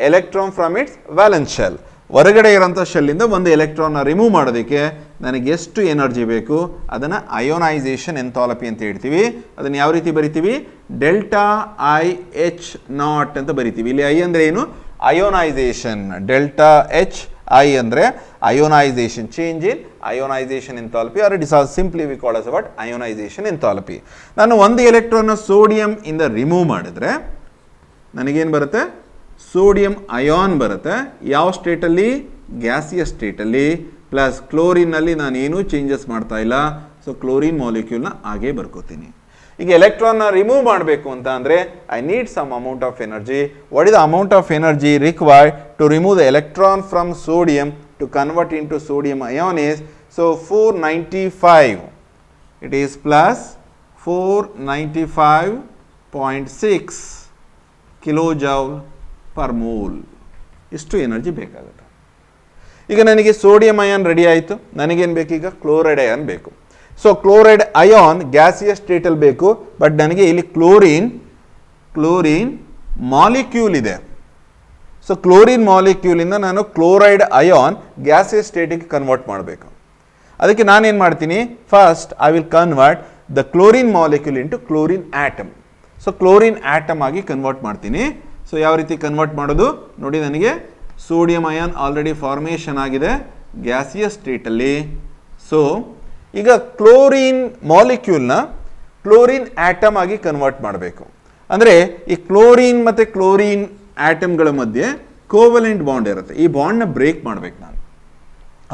electron from its valence shell. ಹೊರಗಡೆ ಇರೋಂಥ ಶೆಲ್ಲಿಂದ ಒಂದು ಎಲೆಕ್ಟ್ರಾನ್ನ ರಿಮೂವ್ ಮಾಡೋದಕ್ಕೆ ನನಗೆ ಎಷ್ಟು ಎನರ್ಜಿ ಬೇಕು ಅದನ್ನು ಅಯೋನೈಸೇಷನ್ ಎಂಥಾಲ್ಪಿ ಅಂತ ಹೇಳ್ತೀವಿ. ಅದನ್ನು ಯಾವ ರೀತಿ ಬರಿತೀವಿ? ಡೆಲ್ಟಾ ಐ ಎಚ್ ನಾಟ್ ಅಂತ ಬರಿತೀವಿ. ಇಲ್ಲಿ ಐ ಅಂದರೆ ಏನು? ಅಯೋನೈಸೇಷನ್. ಡೆಲ್ಟಾ ಎಚ್ ಐ ಅಂದರೆ ionization, change in ionization enthalpy, or it is simply we call us what ionization enthalpy. ನಾನು ಒಂದು ಎಲೆಕ್ಟ್ರಾನ್ನ ಸೋಡಿಯಂ ಇಂದ ರಿಮೂವ್ ಮಾಡಿದ್ರೆ ನನಗೇನು ಬರುತ್ತೆ? ಸೋಡಿಯಂ ಅಯಾನ್ ಬರುತ್ತೆ. ಯಾವ ಸ್ಟೇಟಲ್ಲಿ? ಗ್ಯಾಸಿಯಸ್ ಸ್ಟೇಟಲ್ಲಿ. ಪ್ಲಸ್ ಕ್ಲೋರಿನ್ನಲ್ಲಿ ನಾನು ಏನೂ ಚೇಂಜಸ್ ಮಾಡ್ತಾ ಇಲ್ಲ, ಸೊ ಕ್ಲೋರಿನ್ ಮಾಲಿಕ್ಯೂಲ್ನ ಹಾಗೆ ಬರ್ಕೋತೀನಿ. ಈಗ ಎಲೆಕ್ಟ್ರಾನ್ನ ರಿಮೂವ್ ಮಾಡಬೇಕು ಅಂತ ಅಂದರೆ I need some amount of energy. What is the amount of energy required to remove the electron from sodium to convert into sodium ion is so 495. It is plus 495.6 kilojoule per mole. ಇಷ್ಟು energy ಬೇಕಾಗುತ್ತೆ. ಈಗ ನನಗೆ sodium ion ready ಆಯಿತು. ನನಗೇನು ಬೇಕು? ಈಗ chloride ion ಬೇಕು. So chloride ion gaseous ಸ್ಟೇಟಲ್ಲಿ ಬೇಕು, ಬಟ್ ನನಗೆ ಇಲ್ಲಿ ಕ್ಲೋರಿನ್ ಮಾಲಿಕ್ಯೂಲ್ ಇದೆ. ಸೊ ಕ್ಲೋರಿನ್ ಮಾಲಿಕ್ಯೂಲಿಂದ ನಾನು ಕ್ಲೋರೈಡ್ ಅಯಾನ್ ಗ್ಯಾಸಿಯಸ್ ಸ್ಟೇಟಿಗೆ ಕನ್ವರ್ಟ್ ಮಾಡಬೇಕು. ಅದಕ್ಕೆ ನಾನೇನು ಮಾಡ್ತೀನಿ? First I will convert the chlorine molecule into chlorine atom. So chlorine atom ಆಗಿ ಕನ್ವರ್ಟ್ ಮಾಡ್ತೀನಿ. ಸೊ ಯಾವ ರೀತಿ ಕನ್ವರ್ಟ್ ಮಾಡೋದು ನೋಡಿ. ನನಗೆ ಸೋಡಿಯಂ ಅಯಾನ್ ಆಲ್ರೆಡಿ ಫಾರ್ಮೇಷನ್ ಆಗಿದೆ ಗ್ಯಾಸಿಯಸ್ ಸ್ಟೇಟಲ್ಲಿ. ಸೊ ಈಗ ಕ್ಲೋರಿನ್ ಮಾಲಿಕ್ಯೂಲ್ನ ಕ್ಲೋರಿನ್ ಆಟಮ್ ಆಗಿ ಕನ್ವರ್ಟ್ ಮಾಡಬೇಕು. ಅಂದರೆ ಈ ಕ್ಲೋರಿನ್ ಮತ್ತು ಕ್ಲೋರಿನ್ ಆಟಮ್ಗಳ ಮಧ್ಯೆ ಕೋವಲೆಂಟ್ ಬಾಂಡ್ ಇರುತ್ತೆ. ಈ ಬಾಂಡ್ನ ಬ್ರೇಕ್ ಮಾಡಬೇಕು ನಾನು.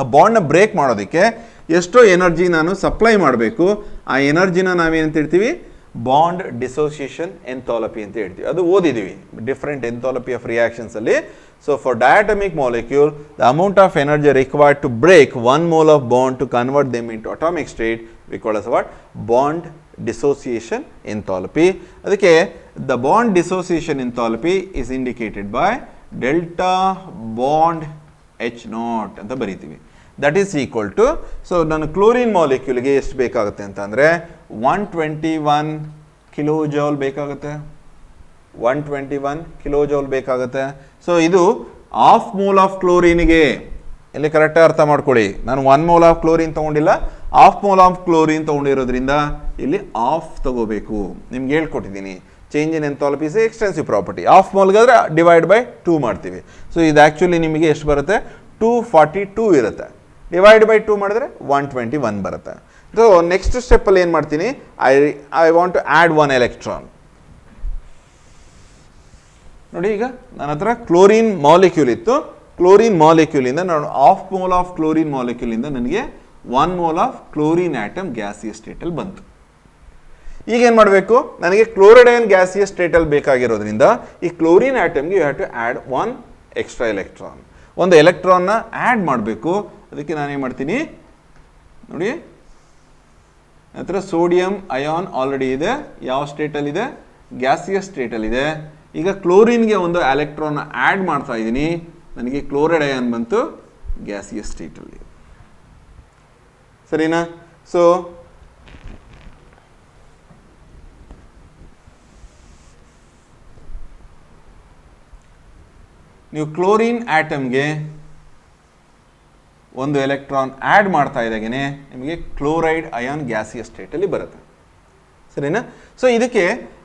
ಆ ಬಾಂಡ್ನ ಬ್ರೇಕ್ ಮಾಡೋದಕ್ಕೆ ಎಷ್ಟೋ ಎನರ್ಜಿ ನಾನು ಸಪ್ಲೈ ಮಾಡಬೇಕು. ಆ ಎನರ್ಜಿನ ನಾವೇನಂತ ಹೇಳ್ತೀವಿ? ಬಾಂಡ್ ಡಿಸೋಸಿಯೇಷನ್ ಎಂಥಾಲ್ಪಿ ಅಂತ ಹೇಳ್ತೀವಿ. ಅದು ಓದಿದ್ದೀವಿ ಡಿಫ್ರೆಂಟ್ ಎಂಥಾಲ್ಪಿ ಆಫ್ ರಿಯಾಕ್ಷನ್ಸ್ ಅಲ್ಲಿ. So for diatomic molecule the amount of energy required to break 1 mole of bond to convert them into atomic state we call us what bond dissociation enthalpy. ಅದಕ್ಕೆ the bond dissociation enthalpy is indicated by delta bond H naught ಅಂತ ಬರೀತೀವಿ. That is equal to, so ನನ್ನ chlorine ಮಾಲಿಕ್ಯೂಲ್ಗೆ ಎಷ್ಟು ಬೇಕಾಗುತ್ತೆ ಅಂತ ಅಂದರೆ 121 kilojoule ಬೇಕಾಗುತ್ತೆ. 121 ಕಿಲೋಜೌಲ್ ಬೇಕಾಗುತ್ತೆ. ಸೊ ಇದು ಹಾಫ್ ಮೋಲ್ ಆಫ್ ಕ್ಲೋರಿನ್ಗೆ, ಇಲ್ಲಿ ಕರೆಕ್ಟಾಗಿ ಅರ್ಥ ಮಾಡ್ಕೊಳ್ಳಿ. ನಾನು 1 mole ಆಫ್ ಕ್ಲೋರಿನ್ ತೊಗೊಂಡಿಲ್ಲ, ಹಾಫ್ ಮೋಲ್ ಆಫ್ ಕ್ಲೋರಿನ್ ತೊಗೊಂಡಿರೋದ್ರಿಂದ ಇಲ್ಲಿ ಆಫ್ ತಗೋಬೇಕು. ನಿಮ್ಗೆ ಹೇಳ್ಕೊಟ್ಟಿದ್ದೀನಿ change in enthalpy is extensive property. Half ಮೋಲ್ಗಾದರೆ ಡಿವೈಡ್ ಬೈ 2 ಮಾಡ್ತೀವಿ. ಸೊ ಇದು ಆ್ಯಕ್ಚುಲಿ ನಿಮಗೆ ಎಷ್ಟು ಬರುತ್ತೆ? 242 ಇರುತ್ತೆ. ಡಿವೈಡ್ ಬೈ 2 ಮಾಡಿದ್ರೆ 121 ಬರುತ್ತೆ. ಸೊ ನೆಕ್ಸ್ಟ್ ಸ್ಟೆಪ್ಪಲ್ಲಿ ಏನು ಮಾಡ್ತೀನಿ? I want to add 1 electron. ನೋಡಿ, ಈಗ ನನ್ನ ಹತ್ರ ಕ್ಲೋರಿನ್ ಮಾಲಿಕ್ಯೂಲ್ ಇತ್ತು. ಕ್ಲೋರಿನ್ ಮಾಲಿಕ್ಯೂಲಿಂದ ನಾನು ಹಾಫ್ ಮೋಲ್ ಆಫ್ ಕ್ಲೋರಿನ್ ಮಾಲಿಕ್ಯೂಲಿಂದ ನನಗೆ 1 mole of chlorine atom gaseous ಸ್ಟೇಟಲ್ಲಿ ಬಂತು. ಈಗ ಏನು ಮಾಡಬೇಕು? ನನಗೆ ಕ್ಲೋರೈಡ್ ಅಯಾನ್ ಗ್ಯಾಸಿಯಸ್ ಸ್ಟೇಟಲ್ಲಿ ಬೇಕಾಗಿರೋದ್ರಿಂದ ಈ ಕ್ಲೋರಿನ್ ಆಟಮ್ಗೆ you have to add 1 extra electron. ಒಂದು ಎಲೆಕ್ಟ್ರಾನ್ನ ಆ್ಯಡ್ ಮಾಡಬೇಕು. ಅದಕ್ಕೆ ನಾನೇನು ಮಾಡ್ತೀನಿ ನೋಡಿ, ನಂತರ ಸೋಡಿಯಂ ಅಯಾನ್ ಆಲ್ರೆಡಿ ಇದೆ. ಯಾವ ಸ್ಟೇಟಲ್ಲಿದೆ? ಗ್ಯಾಸಿಯಸ್ ಸ್ಟೇಟಲ್ಲಿದೆ. ಈಗ ಕ್ಲೋರಿನ್ಗೆ ಒಂದು ಎಲೆಕ್ಟ್ರಾನ್ನ ಆ್ಯಡ್ ಮಾಡ್ತಾ ಇದ್ದೀನಿ. ನನಗೆ ಕ್ಲೋರೈಡ್ ಅಯಾನ್ ಬಂತು ಗ್ಯಾಸಿಯಸ್ ಸ್ಟೇಟಲ್ಲಿ. ಸರಿನಾ? ಸೊ ನೀವು ಕ್ಲೋರಿನ್ ಆಟಮ್ಗೆ ಒಂದು ಎಲೆಕ್ಟ್ರಾನ್ ಆ್ಯಡ್ ಮಾಡ್ತಾ ಇದ್ದಾಗೆ ನಿಮಗೆ ಕ್ಲೋರೈಡ್ ಅಯಾನ್ ಗ್ಯಾಸಿಯಸ್ ಸ್ಟೇಟಲ್ಲಿ ಬರುತ್ತೆ. ಸರಿನಾ? ಸೊ ಇದಕ್ಕೆ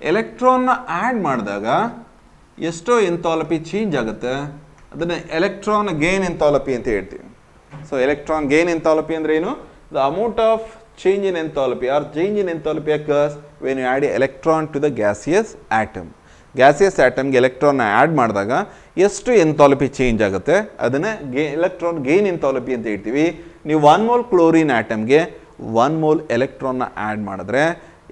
ಎಲೆಕ್ಟ್ರಾನ್ನ ಆ್ಯಡ್ ಮಾಡಿದಾಗ ಎಷ್ಟೋ ಎಂಥಾಲ್ಪಿ ಚೇಂಜ್ ಆಗುತ್ತೆ. ಅದನ್ನು ಎಲೆಕ್ಟ್ರಾನ್ ಗೇನ್ ಎಂಥಾಲ್ಪಿ ಅಂತ ಹೇಳ್ತೀವಿ. ಸೊ ಎಲೆಕ್ಟ್ರಾನ್ ಗೇನ್ ಎಂಥಾಲ್ಪಿ ಅಂದರೆ ಏನು? The amount of change in enthalpy or change in enthalpy occurs when you add an electron to the gaseous atom. Gaseous ಆಟಮ್ಗೆ ಎಲೆಕ್ಟ್ರಾನ್ನ ಆ್ಯಡ್ ಮಾಡಿದಾಗ ಎಷ್ಟು ಎಂಥಾಲ್ಪಿ ಚೇಂಜ್ ಆಗುತ್ತೆ ಅದನ್ನು ಎಲೆಕ್ಟ್ರಾನ್ ಗೇನ್ ಎಂಥಾಲ್ಪಿ ಅಂತ ಹೇಳ್ತೀವಿ. ನೀವು 1 mole ಕ್ಲೋರಿನ್ ಆಟಮ್ಗೆ 1 mole ಎಲೆಕ್ಟ್ರಾನ್ನ ಆ್ಯಡ್ ಮಾಡಿದ್ರೆ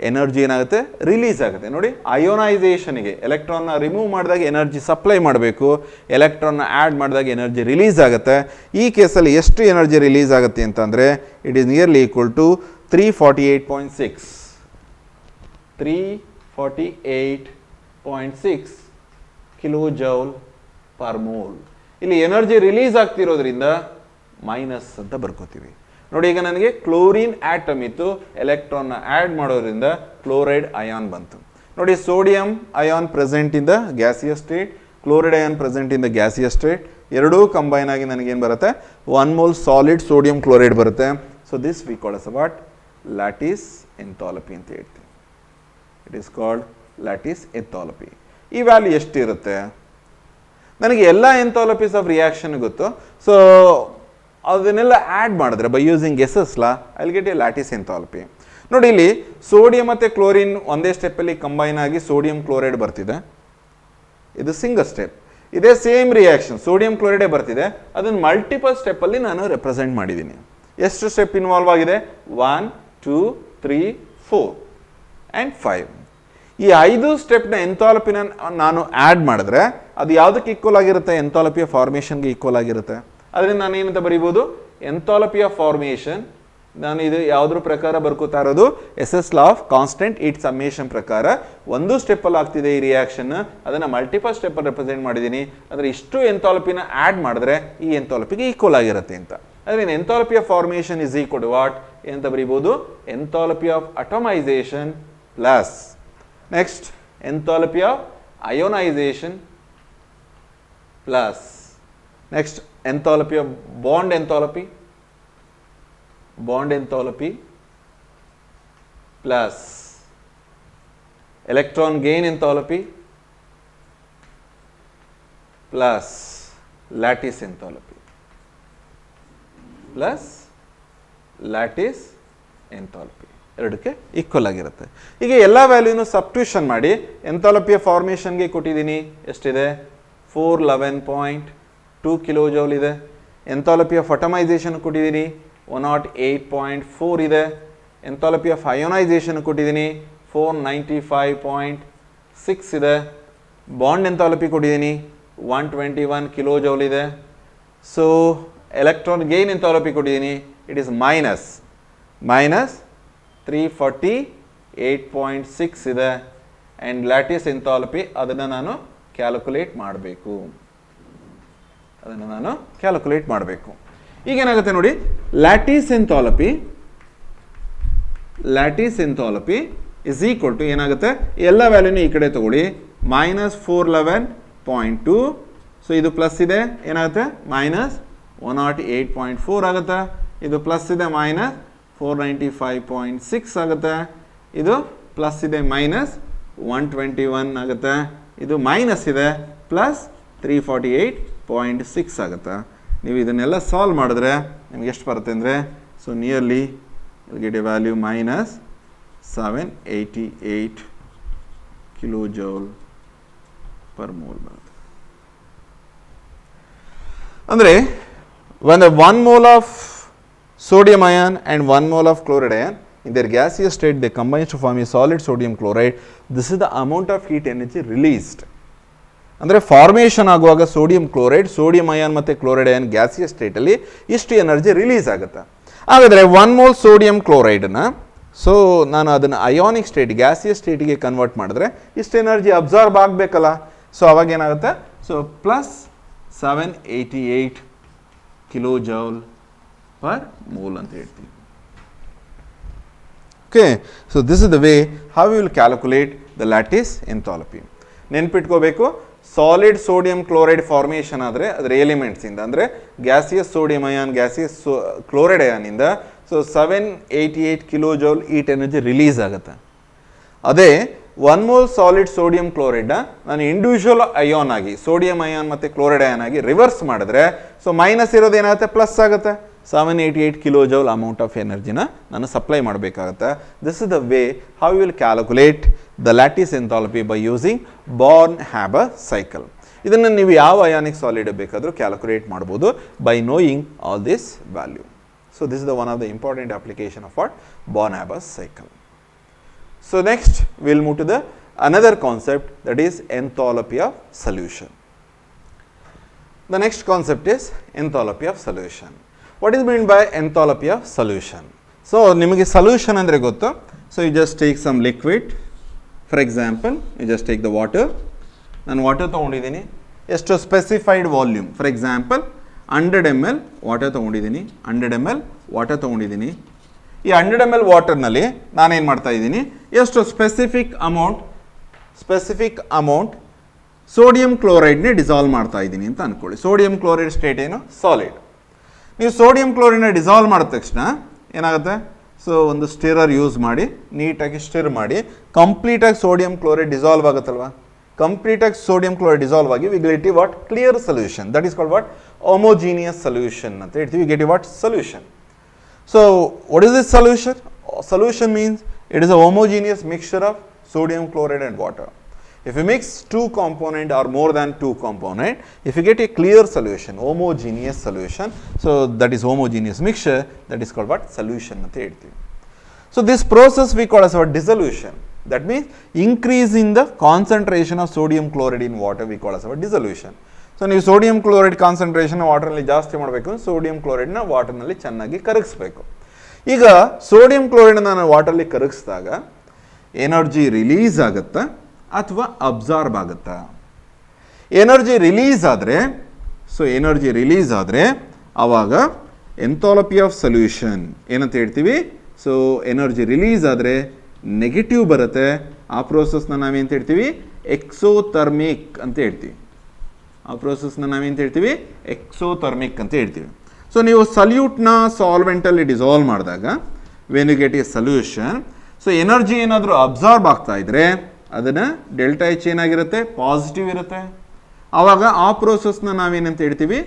ಎನರ್ಜಿ ಏನಾಗುತ್ತೆ? ರಿಲೀಸ್ ಆಗುತ್ತೆ. ನೋಡಿ, ಅಯೋನೈಸೇಷನ್ಗೆ ಎಲೆಕ್ಟ್ರಾನ್ನ ರಿಮೂವ್ ಮಾಡಿದಾಗ ಎನರ್ಜಿ ಸಪ್ಲೈ ಮಾಡಬೇಕು, ಎಲೆಕ್ಟ್ರಾನ್ನ ಆ್ಯಡ್ ಮಾಡಿದಾಗ ಎನರ್ಜಿ ರಿಲೀಸ್ ಆಗುತ್ತೆ. ಈ ಕೇಸಲ್ಲಿ ಎಷ್ಟು ಎನರ್ಜಿ ರಿಲೀಸ್ ಆಗುತ್ತೆ ಅಂತಂದರೆ it is nearly equal to 348.6 348.6 kilo joule per mole. ಇಲ್ಲಿ ಎನರ್ಜಿ ರಿಲೀಸ್ ಆಗ್ತಿರೋದ್ರಿಂದ ಮೈನಸ್ ಅಂತ ಬರ್ಕೋತೀವಿ. ನೋಡಿ, ಈಗ ನನಗೆ ಕ್ಲೋರಿನ್ ಆಟಮ್ ಇತ್ತು, ಎಲೆಕ್ಟ್ರಾನ್ನ ಆ್ಯಡ್ ಮಾಡೋದ್ರಿಂದ ಕ್ಲೋರೈಡ್ ಅಯಾನ್ ಬಂತು. ನೋಡಿ, sodium ion present in the gaseous state, chloride ion present in the gaseous state, ಎರಡೂ ಕಂಬೈನ್ ಆಗಿ ನನಗೇನು ಬರುತ್ತೆ, 1 ಮೋಲ್ ಸಾಲಿಡ್ ಸೋಡಿಯಂ ಕ್ಲೋರೈಡ್ ಬರುತ್ತೆ. So this we call us what, lattice enthalpy ಅಂತ ಹೇಳ್ತೀವಿ. It is called lattice enthalpy. ಈ value ಎಷ್ಟಿರುತ್ತೆ? ನನಗೆ ಎಲ್ಲ ಎಂಥಾಲ್ಪೀಸ್ ಆಫ್ ರಿಯಾಕ್ಷನ್ ಗೊತ್ತು. ಸೊ ಅದನ್ನೆಲ್ಲ ಆ್ಯಡ್ ಮಾಡಿದ್ರೆ by using guesses law I will get A lattice enthalpy. ನೋಡಿ, ಇಲ್ಲಿ ಸೋಡಿಯಂ ಮತ್ತು ಕ್ಲೋರಿನ್ ಒಂದೇ ಸ್ಟೆಪ್ಪಲ್ಲಿ ಕಂಬೈನ್ ಆಗಿ ಸೋಡಿಯಂ ಕ್ಲೋರೈಡ್ ಬರ್ತಿದೆ. ಇದು ಸಿಂಗಲ್ ಸ್ಟೆಪ್. ಇದೇ ಸೇಮ್ ರಿಯಾಕ್ಷನ್ ಸೋಡಿಯಂ ಕ್ಲೋರೈಡೇ ಬರ್ತಿದೆ, ಅದನ್ನು ಮಲ್ಟಿಪಲ್ ಸ್ಟೆಪ್ಪಲ್ಲಿ ನಾನು ರೆಪ್ರೆಸೆಂಟ್ ಮಾಡಿದ್ದೀನಿ. ಎಷ್ಟು ಸ್ಟೆಪ್ ಇನ್ವಾಲ್ವ್ ಆಗಿದೆ? 1, 2, 3, 4 ಆ್ಯಂಡ್ 5. ಈ 5 ಸ್ಟೆಪ್ನ ಎಂಥಾಲ್ಪಿನ ನಾನು ಆ್ಯಡ್ ಮಾಡಿದ್ರೆ ಅದು ಯಾವುದಕ್ಕೆ ಈಕ್ವಲ್ ಆಗಿರುತ್ತೆ? ಎಂಥಾಲ್ಪಿಯ ಫಾರ್ಮೇಷನ್ಗೆ ಈಕ್ವಲ್ ಆಗಿರುತ್ತೆ. ಅದರಿಂದ ನಾನು ಏನಂತ ಬರೀಬೋದು? ಎಂಥಾಲ್ಪಿಯ ಫಾರ್ಮೇಷನ್. ನಾನು ಇದು ಯಾವುದ್ರ ಪ್ರಕಾರ ಬರ್ಕೋತಾ ಇರೋದು? SS law of constant it summation ಪ್ರಕಾರ. ಒಂದು ಸ್ಟೆಪ್ಪಲ್ಲಿ ಆಗ್ತಿದೆ ಈ ರಿಯಾಕ್ಷನ್, ಅದನ್ನು ಮಲ್ಟಿಪಲ್ ಸ್ಟೆಪ್ಪಲ್ಲಿ ರೆಪ್ರೆಸೆಂಟ್ ಮಾಡಿದ್ದೀನಿ. ಅಂದರೆ ಇಷ್ಟು ಎಂಥಾಲ್ಪಿನ ಆ್ಯಡ್ ಮಾಡಿದ್ರೆ ಈ ಎಂಥಾಲ್ಪಿಗೆ ಈಕ್ವಲ್ ಆಗಿರುತ್ತೆ ಅಂತ. ಅದರಿಂದ enthalpy of formation is equal to what ಅಂತ ಬರೀಬೋದು? Enthalpy of atomisation plus next enthalpy of ionisation plus next enthalpy of bond enthalpy plus electron gain enthalpy plus lattice enthalpy plus lattice enthalpy ಎರಡಕ್ಕೆ equal ಆಗಿರುತ್ತೆ. ಈಗ ಎಲ್ಲ ವ್ಯಾಲ್ಯೂನು substitution ಮಾಡಿ ಎಂಥಾಲ್ಪಿಯ ಫಾರ್ಮೇಷನ್ಗೆ ಕೊಟ್ಟಿದ್ದೀನಿ. ಎಷ್ಟಿದೆ? 411.2 kilo joule ಇದೆ. ಎಂಥಾಲ್ಪಿ ಆಫ್ ಅಟಮೈಸೇಷನ್ ಕೊಟ್ಟಿದ್ದೀನಿ 108.4 ಇದೆ. ಎಂಥಾಲ್ಪಿ ಆಫ್ ಅಯೋನೈಸೇಷನ್ ಕೊಟ್ಟಿದ್ದೀನಿ 495.6 ಇದೆ. ಬಾಂಡ್ ಎಂಥಾಲ್ಪಿ ಕೊಟ್ಟಿದ್ದೀನಿ 121 ಕಿಲೋ ಜೌಲ್ ಇದೆ. ಸೊ ಎಲೆಕ್ಟ್ರಾನ್ ಗೇನ್ ಎಂಥಾಲ್ಪಿ ಕೊಟ್ಟಿದ್ದೀನಿ, ಇಟ್ ಈಸ್ ಮೈನಸ್ 348.6 ಇದೆ. ಆ್ಯಂಡ್ ಲ್ಯಾಟಿಸ್ ಎಂಥಾಲ್ಪಿ ಅದನ್ನು ನಾನು ಕ್ಯಾಲ್ಕುಲೇಟ್ ಮಾಡಬೇಕು. ಈಗೇನಾಗುತ್ತೆ ನೋಡಿ, lattice enthalpy is equal to ಏನಾಗುತ್ತೆ? ಎಲ್ಲ ವ್ಯಾಲ್ಯೂನು ಈ ಕಡೆ ತಗೊಳ್ಳಿ. -411.2. ಸೊ ಇದು ಪ್ಲಸ್ ಇದೆ, ಏನಾಗುತ್ತೆ? -108.4 ಆಗುತ್ತೆ. ಇದು ಪ್ಲಸ್ ಇದೆ, -495.6 ಆಗುತ್ತೆ. ಇದು ಪ್ಲಸ್ ಇದೆ, -121 ಆಗುತ್ತೆ. ಇದು ಮೈನಸ್ ಇದೆ, ಪ್ಲಸ್ 348.6 ಆಗುತ್ತೆ. ನೀವು ಇದನ್ನೆಲ್ಲ ಸಾಲ್ವ್ ಮಾಡಿದ್ರೆ ನಿಮ್ಗೆ ಎಷ್ಟು ಬರುತ್ತೆ ಅಂದರೆ, so nearly get A value -788 kilo joule per mole ಬರುತ್ತೆ. ಅಂದರೆ when 1 mole of sodium ion and 1 mole of chloride ion in their gaseous state they combine to form a solid sodium chloride, this is the amount of heat energy released. ಅಂದರೆ formation ಆಗುವಾಗ sodium chloride, sodium ion ಮತ್ತು chloride ion gaseous ಸ್ಟೇಟಲ್ಲಿ ಇಷ್ಟು energy release ಆಗುತ್ತೆ. ಹಾಗಾದರೆ 1 mole sodium ಕ್ಲೋರೈಡನ್ನು so ನಾನು ಅದನ್ನು ionic state, gaseous ಸ್ಟೇಟಿಗೆ convert ಮಾಡಿದ್ರೆ ಇಷ್ಟು ಎನರ್ಜಿ ಅಬ್ಸಾರ್ಬ್ ಆಗಬೇಕಲ್ಲ. ಸೊ ಅವಾಗ ಏನಾಗುತ್ತೆ? So plus 788 kilo joule per mole ಅಂತ ಹೇಳ್ತೀವಿ. Okay, so this is the way how you will calculate the lattice enthalpy. ನೆನ್ಪಿಟ್ಕೋಬೇಕು, ಸಾಲಿಡ್ ಸೋಡಿಯಂ ಕ್ಲೋರೈಡ್ ಫಾರ್ಮೇಷನ್ ಆದರೆ ಅದರ ಎಲಿಮೆಂಟ್ಸಿಂದ, ಅಂದರೆ gaseous sodium ion, gaseous chloride ಅಯಾನಿಂದ so 788 kilo joule heat energy release ಆಗುತ್ತೆ. ಅದೇ 1 ಮೋಲ್ ಸಾಲಿಡ್ ಸೋಡಿಯಂ ಕ್ಲೋರೈಡ್ನ ನಾನು ಇಂಡಿವಿಜುವಲ್ ಅಯಾನ್ ಆಗಿ, ಸೋಡಿಯಂ ಅಯಾನ್ ಮತ್ತು ಕ್ಲೋರೈಡ್ ಅಯಾನ್ ಆಗಿ ರಿವರ್ಸ್ ಮಾಡಿದ್ರೆ ಸೊ ಮೈನಸ್ ಇರೋದು ಏನಾಗುತ್ತೆ? ಪ್ಲಸ್ ಆಗುತ್ತೆ. 788 ಕಿಲೋ ಜೌಲ್ ಅಮೌಂಟ್ ಆಫ್ ಎನರ್ಜಿನ ನಾನು ಸಪ್ಲೈ ಮಾಡಬೇಕಾಗುತ್ತೆ. This is the way how you will calculate the lattice enthalpy by using Born Haber cycle. ಇದನ್ನು ನೀವು ಯಾವ ಅಯಾನಿಕ್ ಸಾಲಿಡ್ ಬೇಕಾದರೂ ಕ್ಯಾಲ್ಕುಲೇಟ್ ಮಾಡ್ಬೋದು by knowing all this value. So this is the one of the important application of what? Born Haber cycle. So next we will move to the another concept, that is enthalpy of solution. The next concept is enthalpy of solution. What is meant by enthalpy of solution? So nimage solution andre gottu. So you just take some liquid for example you just take the water. ನಾನು water ತೊಗೊಂಡಿದ್ದೀನಿ, ಎಷ್ಟು specified volume. For example 100 ml water ತೊಗೊಂಡಿದ್ದೀನಿ, 100 ml water ತೊಗೊಂಡಿದ್ದೀನಿ. ಈ 100 ml ವಾಟರ್ನಲ್ಲಿ ನಾನೇನು ಮಾಡ್ತಾ ಇದ್ದೀನಿ, ಎಷ್ಟು ಸ್ಪೆಸಿಫಿಕ್ ಅಮೌಂಟ್ ಸೋಡಿಯಂ ಕ್ಲೋರೈಡ್ನೇ ಡಿಸಾಲ್ವ್ ಮಾಡ್ತಾ ಇದ್ದೀನಿ ಅಂತ ಅಂದ್ಕೊಳ್ಳಿ. ಸೋಡಿಯಂ ಕ್ಲೋರೈಡ್ ಸ್ಟೇಟ್ ಏನು, ಸಾಲಿಡ್. ನೀವು ಸೋಡಿಯಂ ಕ್ಲೋರೈಡ್ನ ಡಿಸಾಲ್ವ್ ಮಾಡಿದ ತಕ್ಷಣ ಏನಾಗುತ್ತೆ, ಸೊ ಒಂದು ಸ್ಟಿರರ್ ಯೂಸ್ ಮಾಡಿ ನೀಟಾಗಿ ಸ್ಟಿರ್ ಮಾಡಿ ಕಂಪ್ಲೀಟಾಗಿ ಸೋಡಿಯಂ ಕ್ಲೋರೈಡ್ ಡಿಸಾಲ್ವ್ ಆಗುತ್ತಲ್ವಾ. ಕಂಪ್ಲೀಟಾಗಿ ಸೋಡಿಯಂ ಕ್ಲೋರೈಡ್ ಡಿಸಾಲ್ವ್ ಆಗಿ we get what, clear solution. That is called what, homogeneous solution ಅಂತ ಹೇಳ್ತೀವಿ. Get what, solution. So what is this solution? Solution means it is a homogeneous mixture of sodium chloride and water. If you mix two component or more than two component, if you get a clear solution, homogeneous solution, so that is homogeneous mixture, that is called what, solution anta heltivi. So this process we call as what, dissolution. That means increase in the concentration of sodium chloride in water we call as what, dissolution. So ನೀವು sodium chloride concentration water ನಲ್ಲಿ ಜಾಸ್ತಿ ಮಾಡಬೇಕು, sodium chloride ನ water ನಲ್ಲಿ ಚೆನ್ನಾಗಿ ಕರಗಿಸಬೇಕು. ಈಗ sodium chloride ನಾನು water ಅಲ್ಲಿ ಕರಗಿಸಿದಾಗ ಎನರ್ಜಿ ರಿಲೀಸ್ ಆಗುತ್ತಾ ಅಥವಾ ಅಬ್ಸಾರ್ಬ್ ಆಗುತ್ತಾ? ಎನರ್ಜಿ ರಿಲೀಸ್ ಆದರೆ, ಸೊ ಎನರ್ಜಿ ರಿಲೀಸ್ ಆದರೆ ಆವಾಗ ಎಂಥಾಲ್ಪಿ ಆಫ್ ಸೊಲ್ಯೂಷನ್ ಏನಂತ ಹೇಳ್ತೀವಿ? ಸೊ ಎನರ್ಜಿ ರಿಲೀಸ್ ಆದರೆ ನೆಗೆಟಿವ್ ಬರುತ್ತೆ. ಆ ಪ್ರೋಸೆಸ್ನ ನಾವೇಂತ ಹೇಳ್ತೀವಿ? ಎಕ್ಸೋಥರ್ಮಿಕ್ ಅಂತ ಹೇಳ್ತೀವಿ. ಆ ಪ್ರೋಸೆಸ್ನ ನಾವೇಂತ ಹೇಳ್ತೀವಿ? ಎಕ್ಸೋಥರ್ಮಿಕ್ ಅಂತ ಹೇಳ್ತೀವಿ. ಸೊ ನೀವು ಸಲ್ಯೂಟ್ನ ಸಾಲ್ವೆಂಟಲ್ಲಿ ಡಿಸಾಲ್ವ್ ಮಾಡಿದಾಗ when you get a solution, so energy ಏನಾದರೂ ಅಬ್ಸಾರ್ಬ್ ಆಗ್ತಾ ಇದ್ರೆ ಅದನ್ನು ಡೆಲ್ಟಾ ಎಚ್ ಏನಾಗಿರುತ್ತೆ? ಪಾಸಿಟಿವ್ ಇರುತ್ತೆ. ಆವಾಗ ಆ ಪ್ರೋಸೆಸ್ನ ನಾವೇನಂತ ಹೇಳ್ತೀವಿ?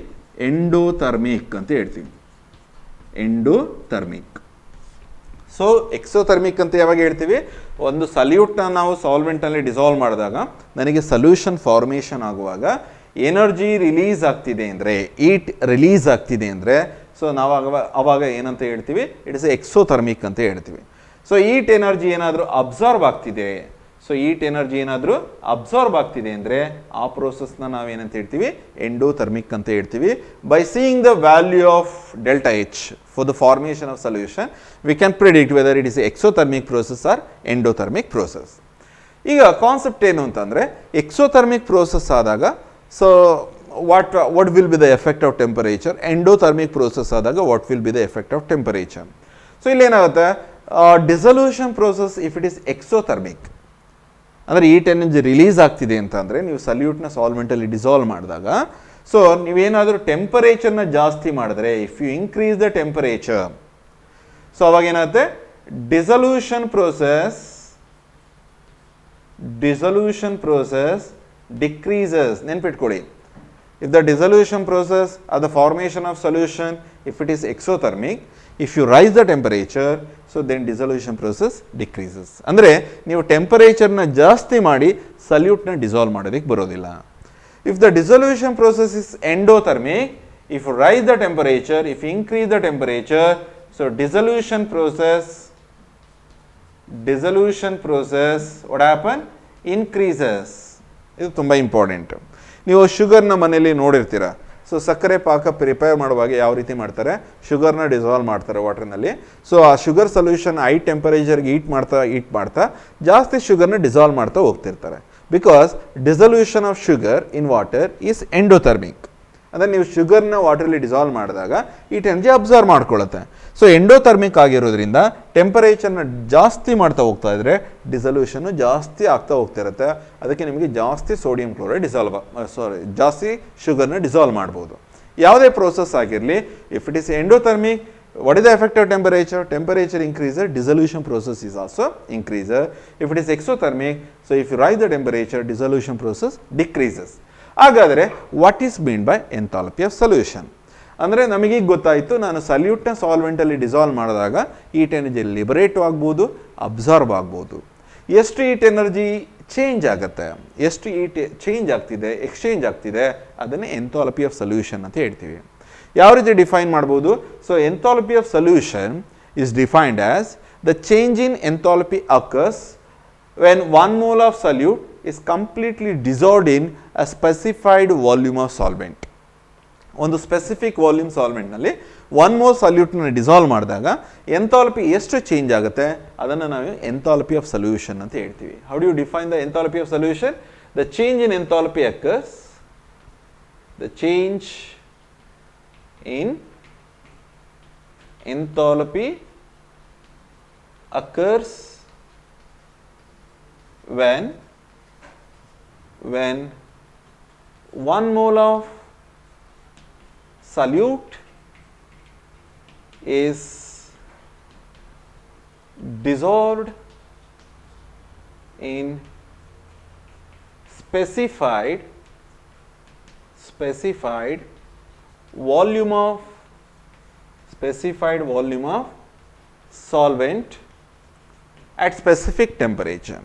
ಎಂಡೋಥರ್ಮಿಕ್ ಅಂತ ಹೇಳ್ತೀವಿ. ಎಂಡೋಥರ್ಮಿಕ್. ಸೊ ಎಕ್ಸೋಥರ್ಮಿಕ್ ಅಂತ ಯಾವಾಗ ಹೇಳ್ತೀವಿ? ಒಂದು ಸಲ್ಯೂಟ್ನ ನಾವು ಸಾಲ್ವೆಂಟಲ್ಲಿ ಡಿಸಾಲ್ವ್ ಮಾಡಿದಾಗ ನನಗೆ ಸೊಲ್ಯೂಷನ್ ಫಾರ್ಮೇಷನ್ ಆಗುವಾಗ ಎನರ್ಜಿ ರಿಲೀಸ್ ಆಗ್ತಿದೆ ಅಂದರೆ, ಈಟ್ ರಿಲೀಸ್ ಆಗ್ತಿದೆ ಅಂದರೆ, ಸೊ ನಾವು ಆವಾಗ ಏನಂತ ಹೇಳ್ತೀವಿ? ಇಟ್ ಇಸ್ ಎಕ್ಸೋಥರ್ಮಿಕ್ ಅಂತ ಹೇಳ್ತೀವಿ. ಸೊ ಈಟ್ ಎನರ್ಜಿ ಏನಾದರೂ ಅಬ್ಸಾರ್ಬ್ ಆಗ್ತಿದೆ, ಸೊ ಈಟ್ ಎನರ್ಜಿ ಏನಾದರೂ ಅಬ್ಸಾರ್ಬ್ ಆಗ್ತಿದೆ ಅಂದರೆ ಆ ಪ್ರೋಸೆಸ್ನ ನಾವೇನಂತ ಹೇಳ್ತೀವಿ? ಎಂಡೋಥರ್ಮಿಕ್ ಅಂತ ಹೇಳ್ತೀವಿ. By seeing the value of delta H for the formation of solution we can predict whether it is exothermic process or endothermic process. ಈಗ ಕಾನ್ಸೆಪ್ಟ್ ಏನು ಅಂತಂದರೆ, ಎಕ್ಸೋಥರ್ಮಿಕ್ ಪ್ರೋಸೆಸ್ ಆದಾಗ so what will be the effect of temperature, endothermic process ಆದಾಗ what will be the effect of temperature. So ಇಲ್ಲೇನಾಗುತ್ತೆ, dissolution process if it is exothermic ಅಂದರೆ heat energy release ಆಗ್ತಿದೆ ಅಂತ ಅಂದರೆ ನೀವು ಸಲ್ಯೂಟ್ನ ಸಾಲ್ವೆಂಟಲ್ಲಿ ಡಿಸಾಲ್ವ್ ಮಾಡಿದಾಗ, ಸೊ ನೀವೇನಾದರೂ ಟೆಂಪರೇಚರ್ನ ಜಾಸ್ತಿ ಮಾಡಿದ್ರೆ, if you increase the temperature, so ಅವಾಗ ಏನಾಗುತ್ತೆ? Dissolution process decreases. ನೆನ್ಪಿಟ್ಕೊಳ್ಳಿ, if the dissolution process or the formation of solution, if it is exothermic, if you rise the temperature, so then dissolution process decreases. ಅಂದರೆ ನೀವು ಟೆಂಪರೇಚರ್ನ ಜಾಸ್ತಿ ಮಾಡಿ ಸಲ್ಯೂಟ್ನ dissolve ಮಾಡೋದಕ್ಕೆ ಬರೋದಿಲ್ಲ. If the dissolution process is endothermic, if you rise the temperature, if you increase the temperature, so dissolution process what happen? Increases. ಇದು ತುಂಬ important. ನೀವು ಶುಗರ್ನ ಮನೇಲಿ ನೋಡಿರ್ತೀರ. ಸೊ ಸಕ್ಕರೆ ಪಾಕ ಪ್ರಿಪೇರ್ ಮಾಡುವಾಗ ಯಾವ ರೀತಿ ಮಾಡ್ತಾರೆ? ಶುಗರ್ನ ಡಿಸಾಲ್ವ್ ಮಾಡ್ತಾರೆ ವಾಟರ್ನಲ್ಲಿ. ಸೊ ಆ ಶುಗರ್ ಸೊಲ್ಯೂಷನ್ ಹೈ ಟೆಂಪರೇಚರ್ಗೆ ಈಟ್ ಮಾಡ್ತಾ ಜಾಸ್ತಿ ಶುಗರ್ನ ಡಿಸಾಲ್ವ್ ಮಾಡ್ತಾ ಹೋಗ್ತಿರ್ತಾರೆ. Because dissolution of sugar in water is endothermic. ಅಂದರೆ ನೀವು ಶುಗರ್ನ ವಾಟರಲ್ಲಿ ಡಿಸಾಲ್ವ್ ಮಾಡಿದಾಗ ಈಟ್ ಎನರ್ಜಿ ಅಬ್ಸರ್ವ್ ಮಾಡ್ಕೊಳ್ಳುತ್ತೆ. ಸೊ ಎಂಡೋಥರ್ಮಿಕ್ ಆಗಿರೋದ್ರಿಂದ ಟೆಂಪರೇಚರ್ನ ಜಾಸ್ತಿ ಮಾಡ್ತಾ ಹೋಗ್ತಾ ಇದ್ರೆ ಡಿಸಲ್ಯೂಷನ್ನು ಜಾಸ್ತಿ ಆಗ್ತಾ ಹೋಗ್ತಿರುತ್ತೆ. ಅದಕ್ಕೆ ನಿಮಗೆ ಜಾಸ್ತಿ ಸೋಡಿಯಂ ಕ್ಲೋರೈಡ್ ಜಾಸ್ತಿ ಶುಗರ್ನ ಡಿಸಾಲ್ವ್ ಮಾಡ್ಬೋದು. ಯಾವುದೇ ಪ್ರೋಸೆಸ್ ಆಗಿರಲಿ, if it is endothermic, what is the effect of temperature? Temperature increases, dissolution process is also increases. If it is exothermic, so if you rise the temperature, dissolution process decreases. ಹಾಗಾದರೆ what is mean by enthalpy of solution? ಅಂದರೆ ನಮಗೀಗ ಗೊತ್ತಾಯಿತು, ನಾನು ಸಲ್ಯೂಟ್ನ ಸಾಲ್ವೆಂಟಲ್ಲಿ dissolve ಮಾಡಿದಾಗ ಈಟ್ energy liberate ಆಗ್ಬೋದು, absorb ಆಗ್ಬೋದು. ಎಷ್ಟು ಈಟ್ ಎನರ್ಜಿ ಚೇಂಜ್ ಆಗುತ್ತೆ, ಎಷ್ಟು ಈಟ್ ಚೇಂಜ್ ಆಗ್ತಿದೆ, ಎಕ್ಸ್ಚೇಂಜ್ ಆಗ್ತಿದೆ, ಅದನ್ನೇ ಎಂಥಾಲ್ಪಿ ಆಫ್ ಸೊಲ್ಯೂಷನ್ ಅಂತ ಹೇಳ್ತೀವಿ. ಯಾವ ರೀತಿ ಡಿಫೈನ್ ಮಾಡ್ಬೋದು? So enthalpy of solution is defined as the change in enthalpy occurs when 1 mole of solute is completely dissolved in a specified volume of solvent. ಒಂದು specific volume ಸಾಲ್ವೆಂಟ್ನಲ್ಲಿ 1 mole ಸಲ್ಯೂಟ್ನ dissolve ಮಾಡಿದಾಗ enthalpy ಎಷ್ಟು change ಆಗುತ್ತೆ ಅದನ್ನು ನಾವು enthalpy of solution ಅಂತ ಹೇಳ್ತೀವಿ. How do you define the enthalpy of solution? The change in enthalpy occurs, the change in enthalpy occurs when 1 mole of solute is dissolved in specified volume of solvent at specific temperature.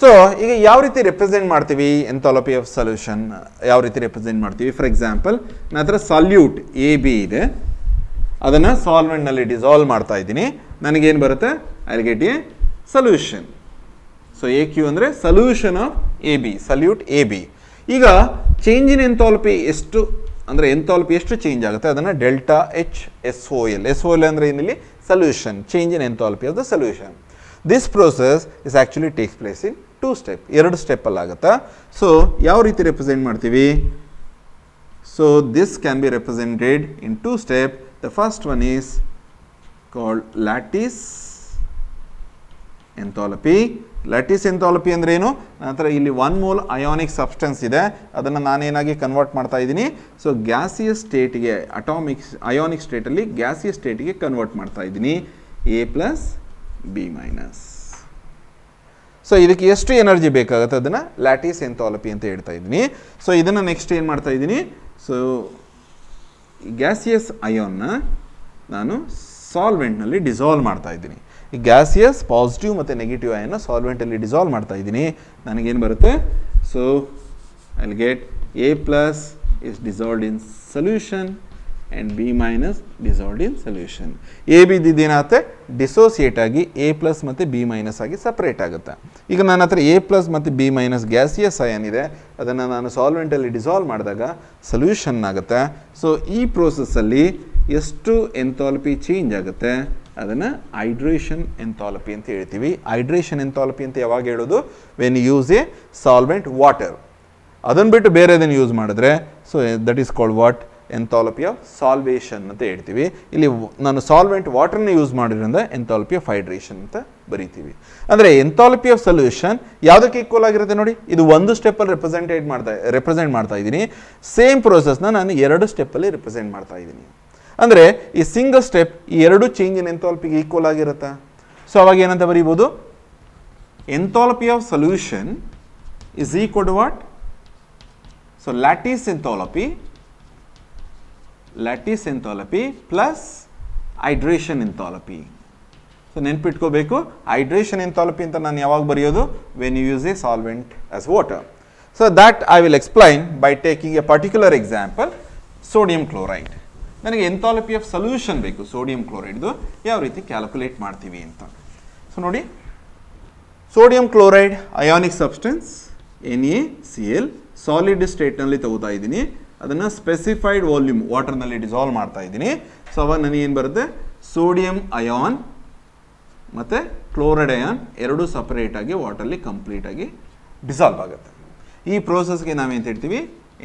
So ಈಗ ಯಾವ ರೀತಿ represent ಮಾಡ್ತೀವಿ enthalpy of solution? ಯಾವ ರೀತಿ represent ಮಾಡ್ತೀವಿ? For example ನನ್ನ ಹತ್ರ salute AB ಇದೆ, ಅದನ್ನು ಸಾಲ್ವೆಂಟ್ನಲ್ಲಿ ಡಿಸಾಲ್ವ್ ಮಾಡ್ತಾ ಇದ್ದೀನಿ, ನನಗೇನು ಬರುತ್ತೆ? I will get a solution. So AQ ಅಂದರೆ solution of AB, salute AB. ಈಗ ಚೇಂಜ್ ಇನ್ ಎಂಥಾಲ್ಪಿ ಎಷ್ಟು ಅಂದರೆ ಎಂಥಾಲ್ಪಿ ಎಷ್ಟು ಚೇಂಜ್ ಆಗುತ್ತೆ ಅದನ್ನು ಡೆಲ್ಟಾ H SOL. SOL ಅಂದರೆ ಏನಿಲ್ಲಿ solution, change in enthalpy of the solution. This process is actually takes place in 2 step, 2 ಸ್ಟೆಪ್ಪಲ್ಲಿ ಆಗುತ್ತಾ. ಸೊ ಯಾವ ರೀತಿ ರೆಪ್ರೆಸೆಂಟ್ ಮಾಡ್ತೀವಿ? So this can be represented in 2 step. The first one is called lattice enthalpy. Lattice enthalpy ಅಂದ್ರೆ ಏನು? ನಂತರ ಇಲ್ಲಿ 1 mole ionic substance ಇದೆ, ಅದನ್ನು ನಾನೇನಾಗಿ ಕನ್ವರ್ಟ್ ಮಾಡ್ತಾ ಇದ್ದೀನಿ? ಸೊ ಗ್ಯಾಸಿಯಸ್ ಸ್ಟೇಟಿಗೆ, ಅಯಾನಿಕ್ ಸ್ಟೇಟಲ್ಲಿ ಗ್ಯಾಸಿಯಸ್ ಸ್ಟೇಟಿಗೆ ಕನ್ವರ್ಟ್ ಮಾಡ್ತಾ ಇದ್ದೀನಿ, A+B-. ಸೊ ಇದಕ್ಕೆ ಎಷ್ಟು ಎನರ್ಜಿ ಬೇಕಾಗುತ್ತೆ ಅದನ್ನು ಲ್ಯಾಟಿಸ್ ಎಂಥಾಲ್ಪಿ ಅಂತ ಹೇಳ್ತಾ ಇದ್ದೀನಿ. ಸೊ ಇದನ್ನು ನೆಕ್ಸ್ಟ್ ಏನು ಮಾಡ್ತಾ ಇದ್ದೀನಿ? ಸೊ ಗ್ಯಾಸಿಯಸ್ ಅಯಾನ್ನ ನಾನು ಸಾಲ್ವೆಂಟ್ನಲ್ಲಿ ಡಿಸಾಲ್ವ್ ಮಾಡ್ತಾ ಇದ್ದೀನಿ. ಈ ಗ್ಯಾಸಿಯಸ್ ಪಾಸಿಟಿವ್ ಮತ್ತು ನೆಗೆಟಿವ್ ಅಯನ್ನ ಸಾಲ್ವೆಂಟಲ್ಲಿ ಡಿಸಾಲ್ವ್ ಮಾಡ್ತಾ ಇದ್ದೀನಿ, ನನಗೇನು ಬರುತ್ತೆ? So I will get A+ is dissolved in solution and B- dissolved in solution. AB ಇದೇನಾಗುತ್ತೆ? ಡಿಸೋಸಿಯೇಟ್ ಆಗಿ A+ ಮತ್ತು B- ಆಗಿ ಸಪ್ರೇಟ್ ಆಗುತ್ತೆ. ಈಗ ನನ್ನ ಹತ್ರ A+ ಮತ್ತು B- ಗ್ಯಾಸಿಯಸ್ ಅಯನ್ ಇದೆ, ಅದನ್ನು ನಾನು ಸಾಲ್ವೆಂಟಲ್ಲಿ ಡಿಸಾಲ್ವ್ ಮಾಡಿದಾಗ ಸೊಲ್ಯೂಷನ್ ಆಗುತ್ತೆ. ಸೊ ಈ ಪ್ರೋಸೆಸ್ಸಲ್ಲಿ ಎಷ್ಟು ಎಂಥಾಲ್ಪಿ ಚೇಂಜ್ ಆಗುತ್ತೆ ಅದನ್ನು ಹೈಡ್ರೇಷನ್ ಎಂಥಾಲ್ಪಿ ಅಂತ ಹೇಳ್ತೀವಿ. ಹೈಡ್ರೇಷನ್ ಎಂಥಾಲ್ಪಿ ಅಂತ ಯಾವಾಗ ಹೇಳೋದು? When use a solvent water. ಅದನ್ನು ಬಿಟ್ಟು ಬೇರೆದನ್ನು ಯೂಸ್ ಮಾಡಿದ್ರೆ so that is called what? Enthalpy of salvation ಅಂತ ಹೇಳ್ತೀವಿ. ಇಲ್ಲಿ ನಾನು ಸಾಲ್ವೆಂಟ್ ವಾಟರ್ನ ಯೂಸ್ ಮಾಡಿರೋದ್ರಿಂದ ಎಂಥಾಲ್ಪಿ ಆಫ್ ಹೈಡ್ರೇಷನ್ ಅಂತ ಬರೀತೀವಿ. ಅಂದರೆ ಎಂಥಾಲ್ಪಿ ಆಫ್ ಸೊಲ್ಯೂಷನ್ ಯಾವುದಕ್ಕೆ ಈಕ್ವಲ್ ಆಗಿರುತ್ತೆ ನೋಡಿ? ಇದು 1 ಸ್ಟೆಪ್ಪಲ್ಲಿ ರೆಪ್ರೆಸೆಂಟ್ ಮಾಡ್ತಾ ಇದ್ದೀನಿ. ಸೇಮ್ ಪ್ರೋಸೆಸ್ನ ನಾನು 2 ಸ್ಟೆಪ್ಪಲ್ಲಿ ರೆಪ್ರೆಸೆಂಟ್ ಮಾಡ್ತಾ ಇದ್ದೀನಿ. ಅಂದರೆ ಈ ಸಿಂಗಲ್ ಸ್ಟೆಪ್ ಈ 2 ಚೇಂಜ್ ಇನ್ ಎಂಥಾಲ್ಪಿಗೆ ಈಕ್ವಲ್ ಆಗಿರುತ್ತಾ? ಸೊ ಅವಾಗ ಏನಂತ ಬರೀಬೋದು? Enthalpy of solution is equal to what? So lattice enthalpy plus hydration enthalpy. So ನೆನ್ಪಿಟ್ಕೋಬೇಕು, ಹೈಡ್ರೇಷನ್ ಎಂಥಾಲ್ಪಿ ಅಂತ ನಾನು ಯಾವಾಗ ಬರೆಯೋದು? When you use a solvent as water. So that I will explain by taking a particular example, sodium chloride. ನನಗೆ enthalpy of solution ಬೇಕು sodium ಕ್ಲೋರೈಡ್ದು, ಯಾವ ರೀತಿ ಕ್ಯಾಲ್ಕುಲೇಟ್ ಮಾಡ್ತೀವಿ ಅಂತ. ಸೊ ನೋಡಿ, sodium chloride ionic substance NaCl solid ಸ್ಟೇಟ್ನಲ್ಲಿ ತಗೋತಾ ಇದ್ದೀನಿ, ಅದನ್ನು ಸ್ಪೆಸಿಫೈಡ್ ವಾಲ್ಯೂಮ್ ವಾಟರ್ನಲ್ಲಿ ಡಿಸಾಲ್ವ್ ಮಾಡ್ತಾ ಇದ್ದೀನಿ. ಸೊ ಅವಾಗ ನನಗೇನು ಬರುತ್ತೆ? ಸೋಡಿಯಂ ಅಯಾನ್ ಮತ್ತು ಕ್ಲೋರೈಡ್ ಅಯಾನ್ ಎರಡೂ ಸಪರೇಟಾಗಿ ವಾಟರ್ಲಿ ಕಂಪ್ಲೀಟಾಗಿ ಡಿಸಾಲ್ವ್ ಆಗುತ್ತೆ. ಈ ಪ್ರೋಸೆಸ್ಗೆ ನಾವೇಂತ ಹೇಳ್ತೀವಿ?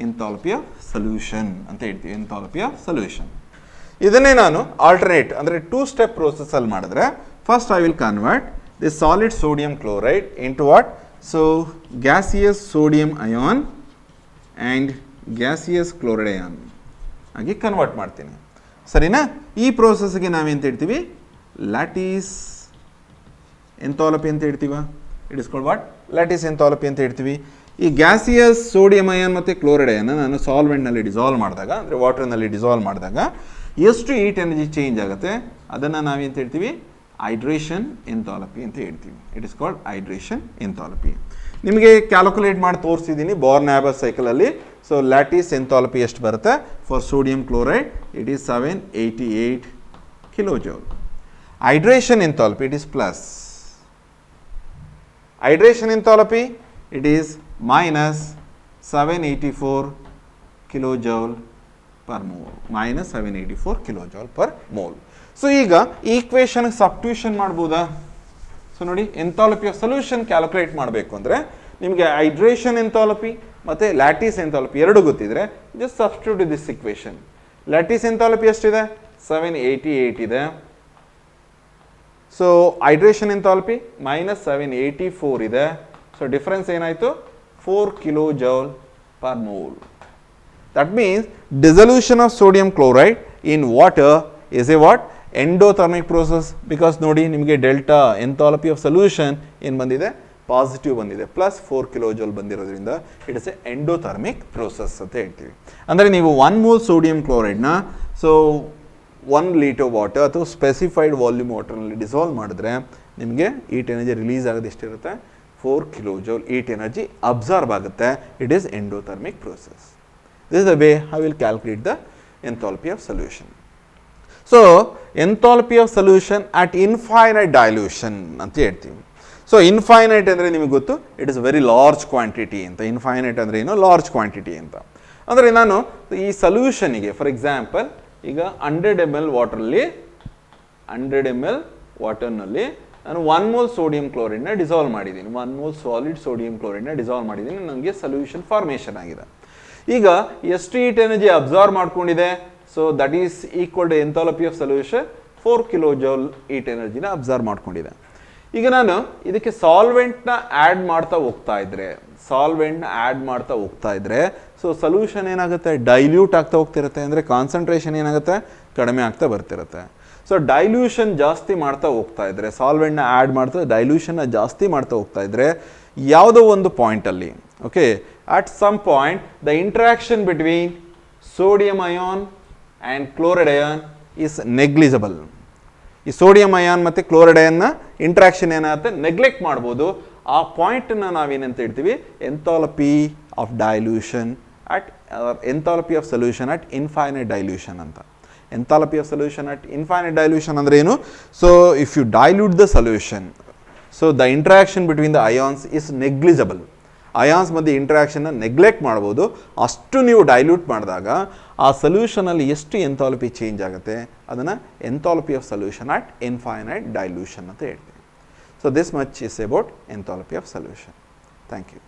ಎಂಥಾಲ್ಪಿ ಆಫ್ ಸೊಲ್ಯೂಷನ್ ಅಂತ ಹೇಳ್ತೀವಿ. ಎಂಥಾಲ್ಪಿ ಆಫ್ ಸೊಲ್ಯೂಷನ್ ಇದನ್ನೇ ನಾನು ಆಲ್ಟರ್ನೇಟ್ ಅಂದರೆ 2 ಸ್ಟೆಪ್ ಪ್ರೋಸೆಸ್ಸಲ್ಲಿ ಮಾಡಿದ್ರೆ, first I will convert the solid sodium chloride into what? So gaseous sodium ion and gaseous chloride ion ಆಗಿ ಕನ್ವರ್ಟ್ ಮಾಡ್ತೀನಿ, ಸರಿನಾ? ಈ ಪ್ರೋಸೆಸ್ಗೆ ನಾವೇಂತ ಹೇಳ್ತೀವಿ? ಲ್ಯಾಟಿಸ್ ಎಂಥಾಲ್ಪಿ ಅಂತ ಹೇಳ್ತೀವ. It is called what? Lattice enthalpy ಅಂತ ಹೇಳ್ತೀವಿ. ಈ ಗ್ಯಾಸಿಯಸ್ ಸೋಡಿಯಂ ಅಯಾನ್ ಮತ್ತು ಕ್ಲೋರೈಡ್ ಅಯಾನ್ ನಾನು ಸಾಲ್ವೆಂಟ್ನಲ್ಲಿ ಡಿಸಾಲ್ವ್ ಮಾಡಿದಾಗ ಅಂದರೆ ವಾಟರ್ನಲ್ಲಿ ಡಿಸಾಲ್ವ್ ಮಾಡಿದಾಗ ಎಷ್ಟು ಹೀಟ್ ಎನರ್ಜಿ ಚೇಂಜ್ ಆಗುತ್ತೆ ಅದನ್ನು ನಾವೇಂತ ಹೇಳ್ತೀವಿ? ಹೈಡ್ರೇಷನ್ ಎಂಥಾಲ್ಪಿ ಅಂತ ಹೇಳ್ತೀವಿ. It is called hydration enthalpy. ನಿಮಗೆ ಕ್ಯಾಲ್ಕುಲೇಟ್ ಮಾಡಿ ತೋರಿಸಿದ್ದೀನಿ ಬಾರ್ನ್-ಹ್ಯಾಬರ್ ಸೈಕಲಲ್ಲಿ. ಸೊ ಲ್ಯಾಟಿಸ್ ಎಂಥಾಲ್ಪಿ ಎಷ್ಟು ಬರುತ್ತೆ for sodium chloride? It is 788 kilojoules. Hydration enthalpy, it is plus. Hydration enthalpy, it is minus 784 kilojoule per mole, minus 784 kilojoule per mole. So ಈಗ equation substitution ಮಾಡ್ಬೋದಾ? So ನೋಡಿ, enthalpy of solution calculate ಮಾಡಬೇಕು ಅಂದರೆ ನಿಮಗೆ hydration enthalpy ಮತ್ತು lattice enthalpy ಎರಡು ಗೊತ್ತಿದ್ರೆ just substitute this equation. Lattice enthalpy ಎಷ್ಟಿದೆ? 788 ಇದೆ. ಸೊ ಹೈಡ್ರೇಷನ್ ಎಂಥಾಲ್ಪಿ ಮೈನಸ್ 784 ಇದೆ. ಸೊ ಡಿಫರೆನ್ಸ್ ಏನಾಯಿತು? 4 kilojoules per mole. That means dissolution of sodium chloride in water is a what? Endothermic process. Because ನೋಡಿ ನಿಮಗೆ delta enthalpy of solution ಏನು ಬಂದಿದೆ? Positive ಬಂದಿದೆ, plus 4 kilojoule ಬಂದಿರೋದ್ರಿಂದ it is a endothermic process ಅಂತ ಹೇಳ್ತೀವಿ. ಅಂದರೆ ನೀವು 1 mole ಸೋಡಿಯಂ ಕ್ಲೋರೈಡ್ನ ಸೊ 1 liter ವಾಟರ್ ಅಥವಾ ಸ್ಪೆಸಿಫೈಡ್ ವಾಲ್ಯೂಮ್ ವಾಟರ್ನಲ್ಲಿ ಡಿಸಾಲ್ವ್ ಮಾಡಿದ್ರೆ ನಿಮಗೆ ಈಟ್ ಎನರ್ಜಿ ರಿಲೀಸ್ ಆಗೋದು ಎಷ್ಟಿರುತ್ತೆ? 4 kilojoule heat energy absorb ಆಗುತ್ತೆ. It is endothermic process. This is the way I will calculate the enthalpy of solution. So enthalpy of solution at infinite dilution ಅಂತ ಹೇಳ್ತೀವಿ. So infinite ಅಂದರೆ ನಿಮಗೆ ಗೊತ್ತು, it is very large quantity ಅಂತ. Infinite ಅಂದರೆ ಏನು? Large quantity ಅಂತ. ಅಂದರೆ ನಾನು ಈ ಸೊಲ್ಯೂಷನಿಗೆ ಫಾರ್ ಎಕ್ಸಾಂಪಲ್ ಈಗ 100 ml ವಾಟರ್ನಲ್ಲಿ 100 ml ವಾಟರ್ನಲ್ಲಿ ನಾನು 1 mole ಸೋಡಿಯಂ ಕ್ಲೋರೈಡ್ನ ಡಿಸಾಲ್ವ್ ಮಾಡಿದ್ದೀನಿ. 1 mole ಸಾಲಿಡ್ ಸೋಡಿಯಂ ಕ್ಲೋರೈಡ್ನ ಡಿಸಾಲ್ವ್ ಮಾಡಿದ್ದೀನಿ. ನನಗೆ ಸೊಲ್ಯೂಷನ್ ಫಾರ್ಮೇಷನ್ ಆಗಿದೆ. ಈಗ ಎಷ್ಟು ಹೀಟ್ ಎನರ್ಜಿ ಅಬ್ಸಾರ್ವ್ ಮಾಡ್ಕೊಂಡಿದೆ? So that is equal to enthalpy of solution 4 kilojoule heat ಎನರ್ಜಿನ ಅಬ್ಸಾರ್ವ್ ಮಾಡ್ಕೊಂಡಿದೆ. ಈಗ ನಾನು ಇದಕ್ಕೆ ಸಾಲ್ವೆಂಟ್ನ ಆ್ಯಡ್ ಮಾಡ್ತಾ ಹೋಗ್ತಾ ಇದ್ರೆ ಸೊ ಸೊಲ್ಯೂಷನ್ ಏನಾಗುತ್ತೆ? ಡೈಲ್ಯೂಟ್ ಆಗ್ತಾ ಹೋಗ್ತಿರುತ್ತೆ. ಅಂದರೆ ಕಾನ್ಸಂಟ್ರೇಷನ್ ಏನಾಗುತ್ತೆ? ಕಡಿಮೆ ಆಗ್ತಾ ಬರ್ತಿರುತ್ತೆ. ಸೊ ಡೈಲ್ಯೂಷನ್ ಜಾಸ್ತಿ ಮಾಡ್ತಾ ಹೋಗ್ತಾ ಇದ್ರೆ, ಸಾಲ್ವೆಂಟ್ನ ಆ್ಯಡ್ ಮಾಡ್ತಾ ಡೈಲ್ಯೂಷನ್ನ ಜಾಸ್ತಿ ಮಾಡ್ತಾ ಹೋಗ್ತಾ ಇದ್ರೆ ಯಾವುದೋ ಒಂದು ಪಾಯಿಂಟಲ್ಲಿ, okay, at some point the interaction between sodium ion and chloride ion is negligible. ಈ ಸೋಡಿಯಂ ಅಯಾನ್ ಮತ್ತು ಕ್ಲೋರೈಡ್ ಅಯಾನ್ನ ಇಂಟ್ರಾಕ್ಷನ್ ಏನಾಗುತ್ತೆ? ನೆಗ್ಲೆಕ್ಟ್ ಮಾಡ್ಬೋದು. ಆ ಪಾಯಿಂಟನ್ನು ನಾವೇನಂತ ಹೇಳ್ತೀವಿ? Enthalpy of dilution at enthalpy of solution at infinite dilution ಅಂತ. Enthalpy of solution at infinite dilution ಅಂದರೆ ಏನು? So if you dilute the solution, so the interaction between the ions is negligible. Ions ಮಧ್ಯೆ ಇಂಟ್ರಾಕ್ಷನ್ನ neglect ಮಾಡ್ಬೋದು. ಅಷ್ಟು ನೀವು dilute ಮಾಡಿದಾಗ ಆ ಸೊಲ್ಯೂಷನಲ್ಲಿ ಎಷ್ಟು ಎಂಥಾಲ್ಪಿ ಚೇಂಜ್ ಆಗುತ್ತೆ ಅದನ್ನು enthalpy of solution at infinite dilution ಅಂತ ಹೇಳ್ತೀವಿ. So this much is about enthalpy of solution. Thank you.